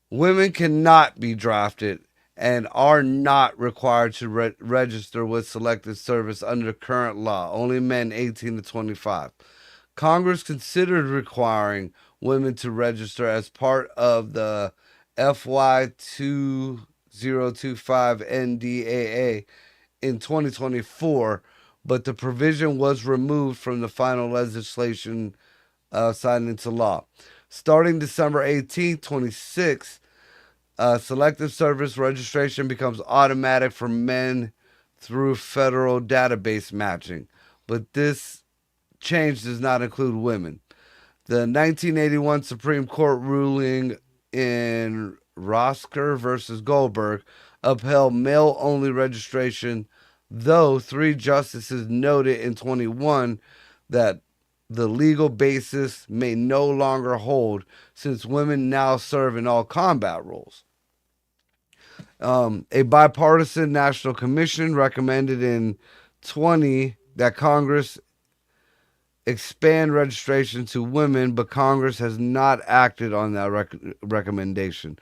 women cannot be drafted and are not required to register with Selective Service under current law. Only men 18 to 25. Congress considered requiring women to register as part of the FY 2025 NDAA in 2024, but the provision was removed from the final legislation signed into law. Starting December 18, 26, Selective service registration becomes automatic for men through federal database matching, but this change does not include women. The 1981 Supreme Court ruling in Rosker versus Goldberg upheld male-only registration, though 3 justices noted in 21 that the legal basis may no longer hold since women now serve in all combat roles. A bipartisan national commission recommended in 20 that Congress expand registration to women, but Congress has not acted on that recommendation.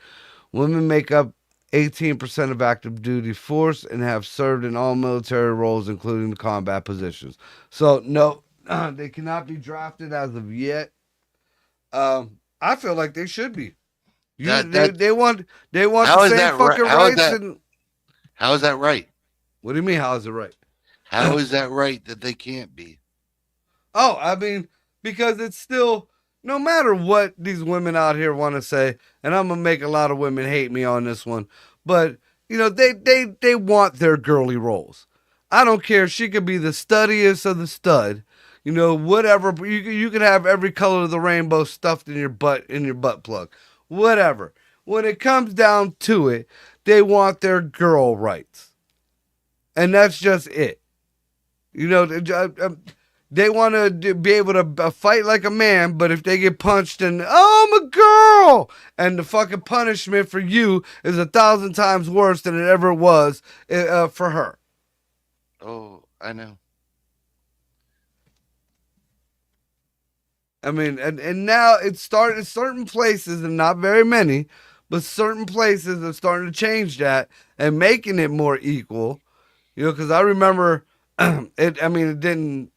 Women make up 18% of active duty force and have served in all military roles, including the combat positions. So, no, they cannot be drafted as of yet. I feel like they should be. They want the same fucking rights. How is that right? What do you mean? How is it right? How is that right that they can't be? Oh, I mean, because it's still, no matter what these women out here want to say, and I'm gonna make a lot of women hate me on this one, but you know, they want their girly roles. I don't care. She could be the studdiest of the stud, you know, whatever. You can have every color of the rainbow stuffed in your butt plug, whatever. When it comes down to it, they want their girl rights, and that's just it. You know, they want to be able to fight like a man, but if they get punched and, oh, I'm a girl, and the fucking punishment for you is 1,000 times worse than it ever was for her. Oh, I know. I mean, and now it's starting in certain places, and not very many, but certain places are starting to change that and making it more equal. You know, because I remember, it didn't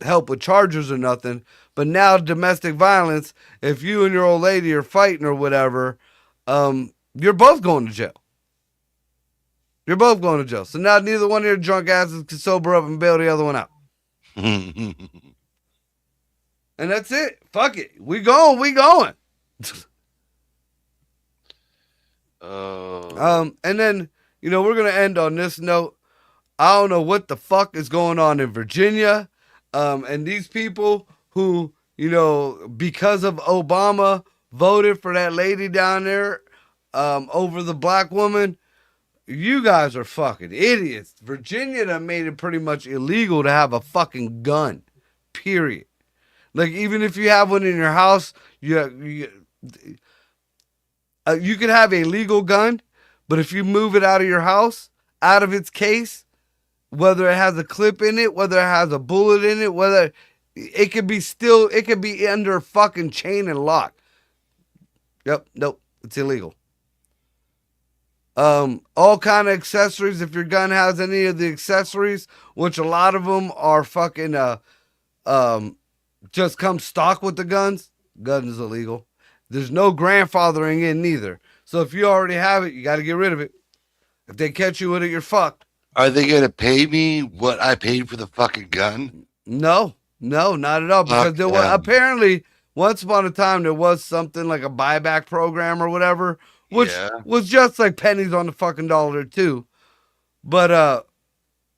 help with charges or nothing, but now domestic violence, if you and your old lady are fighting or whatever, you're both going to jail. You're both going to jail. So now neither one of your drunk asses can sober up and bail the other one out. And that's it. Fuck it. We going. And then, you know, we're going to end on this note. I don't know what the fuck is going on in Virginia. And these people who, you know, because of Obama voted for that lady down there over the black woman, you guys are fucking idiots. Virginia done made it pretty much illegal to have a fucking gun, period. Like, even if you have one in your house, you can have a legal gun, but if you move it out of your house, out of its case, whether it has a clip in it, whether it has a bullet in it, whether it could be under fucking chain and lock. Yep, nope, it's illegal. All kind of accessories. If your gun has any of the accessories, which a lot of them are fucking just come stock with the guns, gun is illegal. There's no grandfathering in neither. So if you already have it, you got to get rid of it. If they catch you with it, you're fucked. Are they going to pay me what I paid for the fucking gun? No, not at all. Because there was, apparently, once upon a time, there was something like a buyback program or whatever, which was just like pennies on the fucking dollar too. But,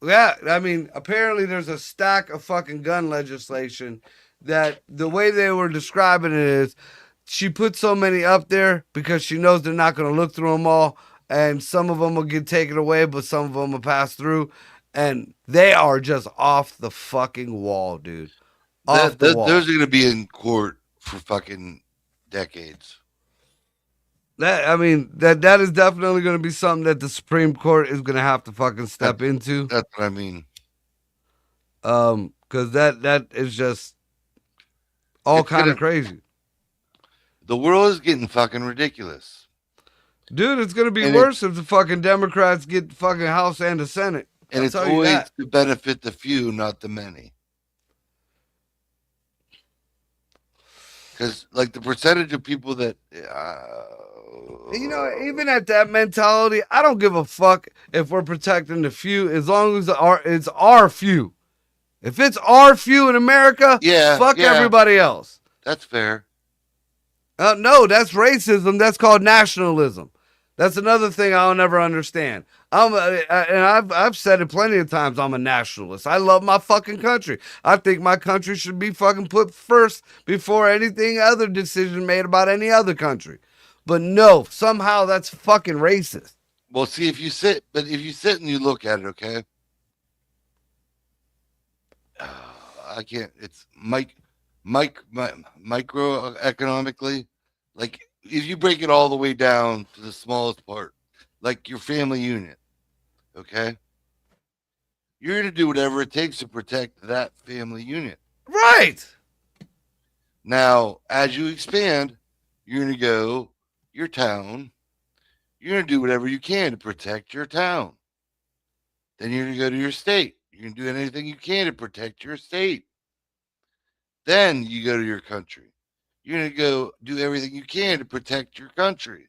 yeah, I mean, apparently there's a stack of fucking gun legislation that the way they were describing it is she put so many up there because she knows they're not going to look through them all. And some of them will get taken away, but some of them will pass through. And they are just off the fucking wall, dude. Off the wall. Those are going to be in court for fucking decades. That is definitely going to be something that the Supreme Court is going to have to fucking step into. That's what I mean. Because that is just all kind of crazy. The world is getting fucking ridiculous. Dude, it's going to be worse if the fucking Democrats get the fucking House and the Senate. And it's always to benefit the few, not the many. Because, like, the percentage of people that... you know, even at that mentality, I don't give a fuck if we're protecting the few, as long as it's our few. If it's our few in America, fuck everybody else. That's fair. No, that's racism. That's called nationalism. That's another thing I'll never understand. I've said it plenty of times. I'm a nationalist. I love my fucking country. I think my country should be fucking put first before anything other decision made about any other country. But no, somehow that's fucking racist. Well, see, if you sit and you look at it, okay. I can't. It's microeconomically, like if you break it all the way down to the smallest part, like your family unit, okay, you're gonna do whatever it takes to protect that family unit. Right. Now, as you expand, you're gonna go your town. You're gonna do whatever you can to protect your town. Then you're gonna go to your state. You're gonna do anything you can to protect your state. Then you go to your country. You're going to go do everything you can to protect your country.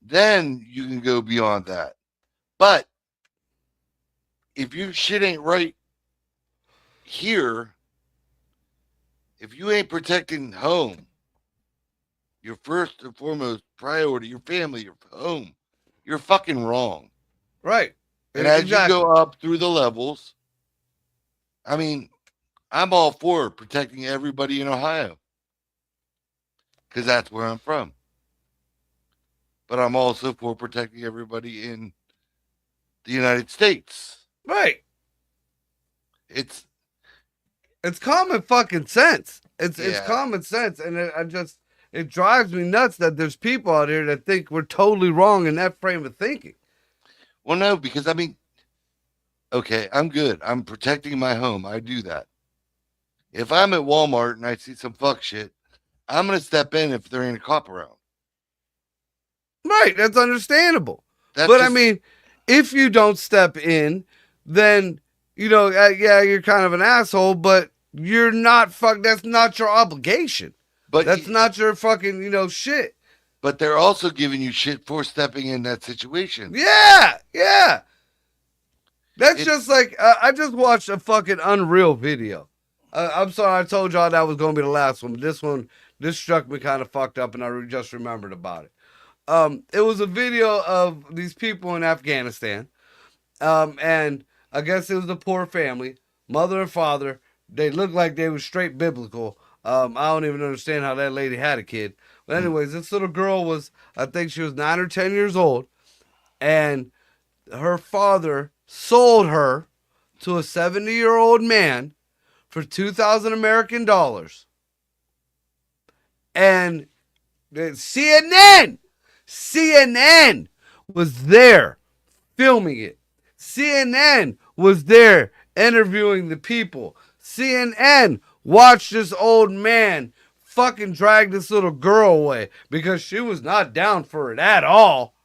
Then you can go beyond that. But if your shit ain't right here, if you ain't protecting home, your first and foremost priority, your family, your home, you're fucking wrong. Right. And as you go up through the levels, I mean, I'm all for protecting everybody in Ohio because that's where I'm from. But I'm also for protecting everybody in the United States. Right. It's common fucking sense. It's Yeah. common sense, and it drives me nuts that there's people out here that think we're totally wrong in that frame of thinking. Well, no, because I mean, okay, I'm good. I'm protecting my home. I do that. If I'm at Walmart and I see some fuck shit, I'm going to step in if there ain't a cop around. Right, that's understandable. That's But I just- mean, if you don't step in, then, you know, yeah, you're kind of an asshole, but you're not that's not your obligation. but That's not your fucking, you know, shit. But they're also giving you shit for stepping in that situation. Yeah, yeah. That's It- just like, I just watched a fucking Unreal video. I'm sorry, I told y'all that was going to be the last one, but this struck me kind of fucked up, and I just remembered about it. It was a video of these people in Afghanistan, and I guess it was a poor family, mother and father. They looked like they were straight biblical. I don't even understand how that lady had a kid. But anyways, this little girl was, I think she was 9 or 10 years old, and her father sold her to a 70-year-old man for 2,000 American dollars. And CNN was there filming it. CNN was there interviewing the people. CNN watched this old man fucking drag this little girl away because she was not down for it at all.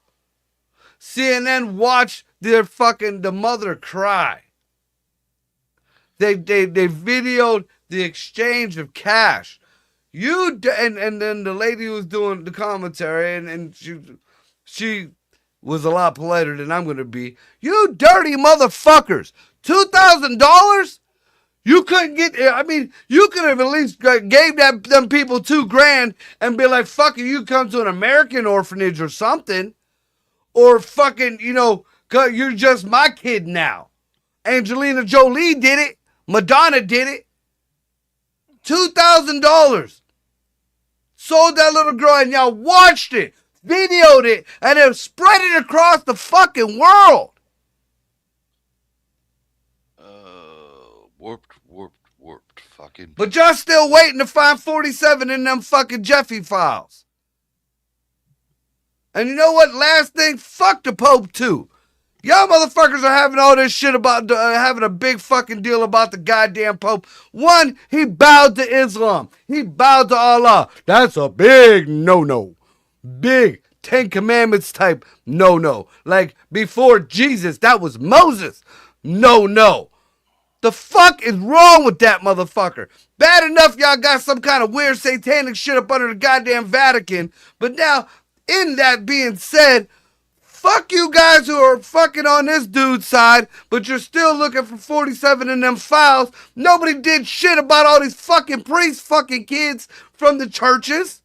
CNN watched the mother cry. They videoed the exchange of cash. And then the lady who was doing the commentary, and she was a lot politer than I'm gonna be. You dirty motherfuckers! $2,000? You couldn't get. I mean, you could have at least gave them people $2,000 and be like, "Fuck it, you come to an American orphanage or something," or fucking, you know, you're just my kid now. Angelina Jolie did it. Madonna did it. $2,000. Sold that little girl, and y'all watched it, videoed it, and then spread it across the fucking world. Warped. Fucking. But y'all still waiting to find 47 in them fucking Jeffy files. And you know what? Last thing, fuck the Pope too. Y'all motherfuckers are having all this shit about having a big fucking deal about the goddamn Pope. One, he bowed to Islam. He bowed to Allah. That's a big no-no. Big Ten Commandments type no-no. Like before Jesus, that was Moses. No. The fuck is wrong with that motherfucker? Bad enough y'all got some kind of weird satanic shit up under the goddamn Vatican. But now, in that being said, fuck you guys who are fucking on this dude's side, but you're still looking for 47 in them files. Nobody did shit about all these fucking priests fucking kids from the churches.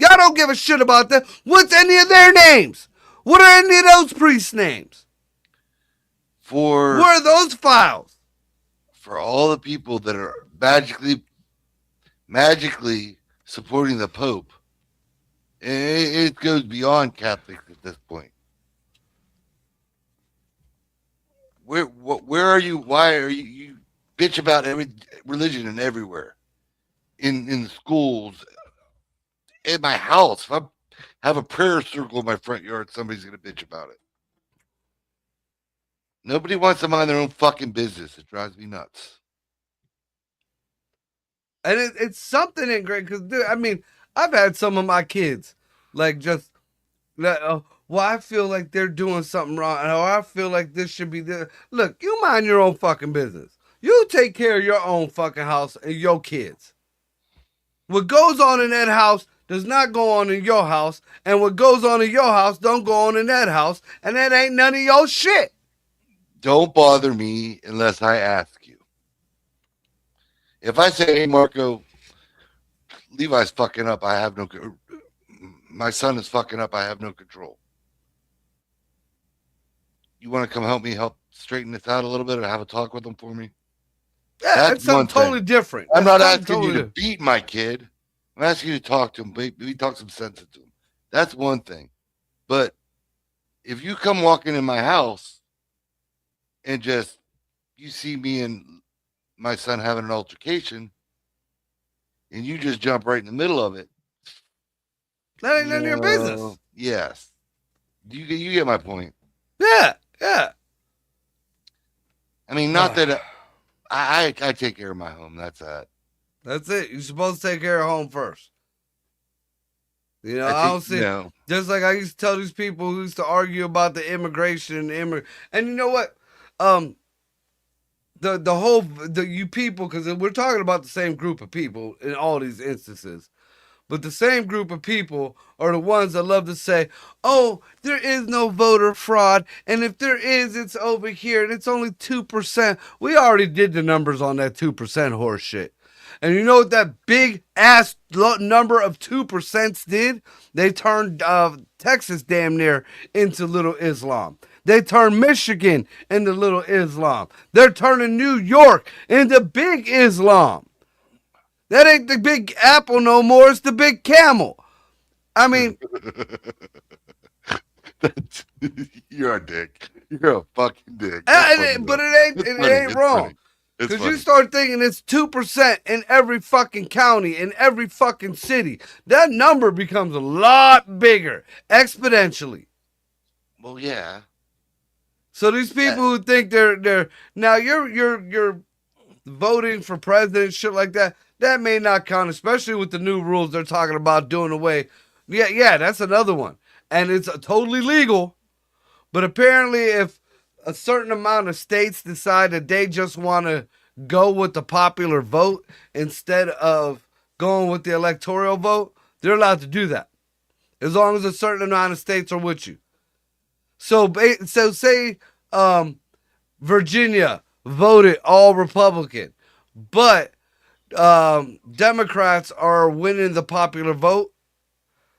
Y'all don't give a shit about them. What's any of their names? What are any of those priests' names? For Where are those files? for all the people that are magically supporting the Pope, it goes beyond Catholics at this point. Where are you? Why are you bitch about every religion and everywhere? In schools, in my house. If I have a prayer circle in my front yard, somebody's gonna bitch about it. Nobody wants to mind their own fucking business. It drives me nuts. And it's something in great because, dude, I mean, I've had some of my kids like just, well, I feel like they're doing something wrong, or I feel like this should be this. Look, you mind your own fucking business. You take care of your own fucking house and your kids. What goes on in that house does not go on in your house, and what goes on in your house don't go on in that house, and that ain't none of your shit. Don't bother me unless I ask you. If I say, "Hey, Marco, Levi's fucking up," I have no. My son is fucking up. I have no control. You want to come help straighten this out a little bit, or have a talk with him for me? Yeah, that's one something totally thing. different. I'm That's not something asking you totally to different. beat my kid. I'm asking you to talk to him. Maybe talk some sense into him. That's one thing. But if you come walking in my house and just you see me and my son having an altercation, and you just jump right in the middle of it, That ain't none of your business. no, yes, you get my point. Yeah, yeah. I mean, not that I take care of my home. That's that. That's it. You're supposed to take care of home first. You know, I think, don't see. Just like I used to tell these people who used to argue about the immigration and you know what? You people, because we're talking about the same group of people in all these instances. But the same group of people are the ones that love to say, oh, there is no voter fraud. And if there is, it's over here. And it's only 2%. We already did the numbers on that 2% horse shit. And you know what that big ass number of 2% did? They turned Texas damn near into little Islam. They turned Michigan into little Islam. They're turning New York into big Islam. That ain't the big apple no more. It's the big camel. I mean, you're a dick. You're a fucking dick. But it ain't wrong. Because you start thinking it's 2% in every fucking county, in every fucking city. That number becomes a lot bigger, exponentially. Well, yeah. So these people who think they're now you're voting for president, shit like that. That may not count, especially with the new rules they're talking about doing away. Yeah, that's another one. And it's totally legal. But apparently if a certain amount of states decide that they just want to go with the popular vote instead of going with the electoral vote, they're allowed to do that. As long as a certain amount of states are with you. So say Virginia voted all Republican, but Democrats are winning the popular vote,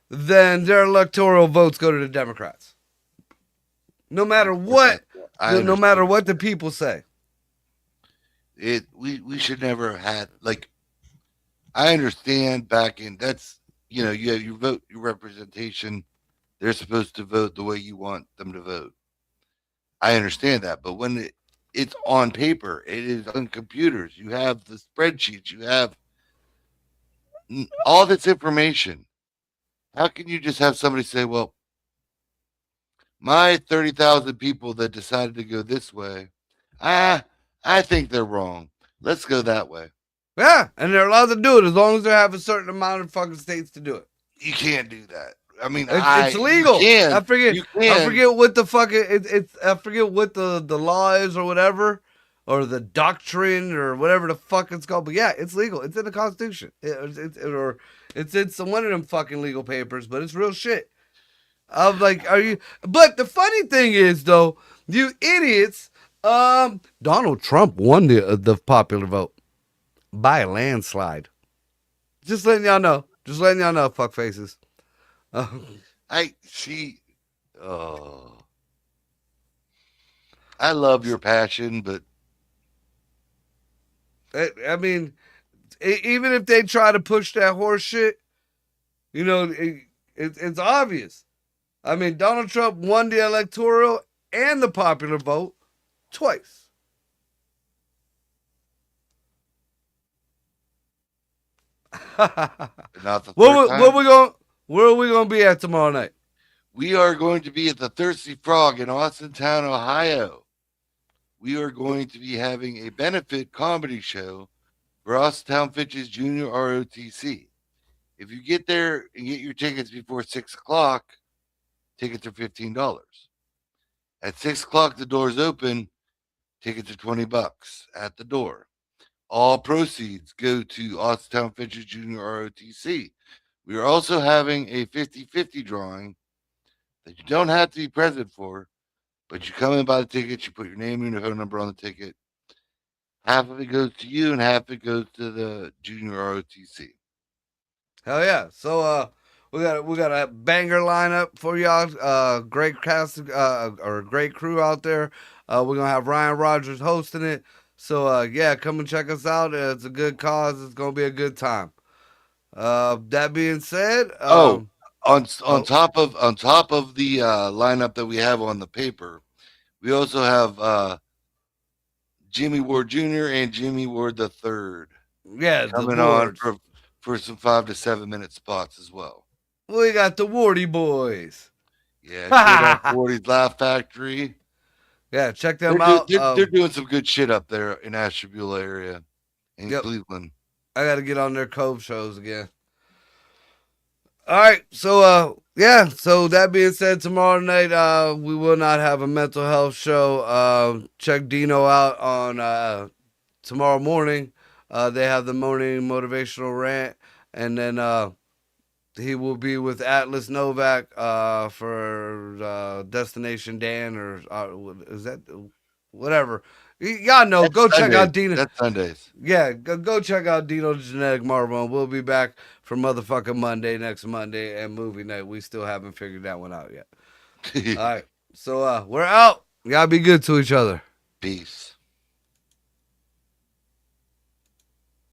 then their electoral votes go to the Democrats. No matter what, no matter what the people say. We should never have had, like, I understand back in, that's, you know, you have your vote, your representation. They're supposed to vote the way you want them to vote. I understand that. But when it's on paper, it is on computers. You have the spreadsheets. You have all this information. How can you just have somebody say, well, my 30,000 people that decided to go this way, I think they're wrong. Let's go that way. Yeah, and they're allowed to do it as long as they have a certain amount of fucking states to do it. You can't do that. I mean, it's legal. I forget what the fucking I forget what the law is or whatever, or the doctrine or whatever the fuck it's called. But yeah, it's legal. It's in the Constitution. It's in some one of them fucking legal papers. But it's real shit. I'm like, are you? But the funny thing is, though, you idiots, Donald Trump won the popular vote by a landslide. Just letting y'all know. Fuck faces. I see. Oh, I love your passion, but I mean, even if they try to push that horse shit, you know, it's obvious. I mean, Donald Trump won the electoral and the popular vote twice. not the third time. Where are we gonna be at tomorrow night? We are going to be at the Thirsty Frog in Austintown, Ohio. We are going to be having a benefit comedy show for Austintown Fitches Junior ROTC. If you get there and get your tickets before 6 o'clock, tickets are $15. At 6 o'clock, the doors open. Tickets are $20 at the door. All proceeds go to Austintown Fitches Junior ROTC. We are also having a 50-50 drawing that you don't have to be present for, but you come in by the ticket, you put your name and your phone number on the ticket. Half of it goes to you and half of it goes to the Junior ROTC. Hell yeah! So we got a banger lineup for y'all. Great cast or a great crew out there. We're gonna have Ryan Rogers hosting it. So yeah, come and check us out. It's a good cause. It's gonna be a good time. That being said, on oh. top of the lineup that we have on the paper, we also have Jimmy Ward Jr. and Jimmy Ward the Third Yeah, coming the on Wards. for some 5 to 7 minute spots as well. We got the Wardy Boys. Yeah, check out Wardy's Laugh Factory. Yeah, check them out. They're doing some good shit up there in Ashtabula area in Cleveland. I got to get on their Cove shows again. All right, so yeah. So that being said, tomorrow night we will not have a mental health show. Check Dino out on tomorrow morning. They have the morning motivational rant, and then he will be with Atlas Novak for Destination Dan, or is that whatever? Y'all know. Go check out Dino. That's Sundays. Yeah, go check out Dino the Genetic Marvel. We'll be back for motherfucking Monday, next Monday, and movie night. We still haven't figured that one out yet. All right, so we're out. Y'all be good to each other. Peace.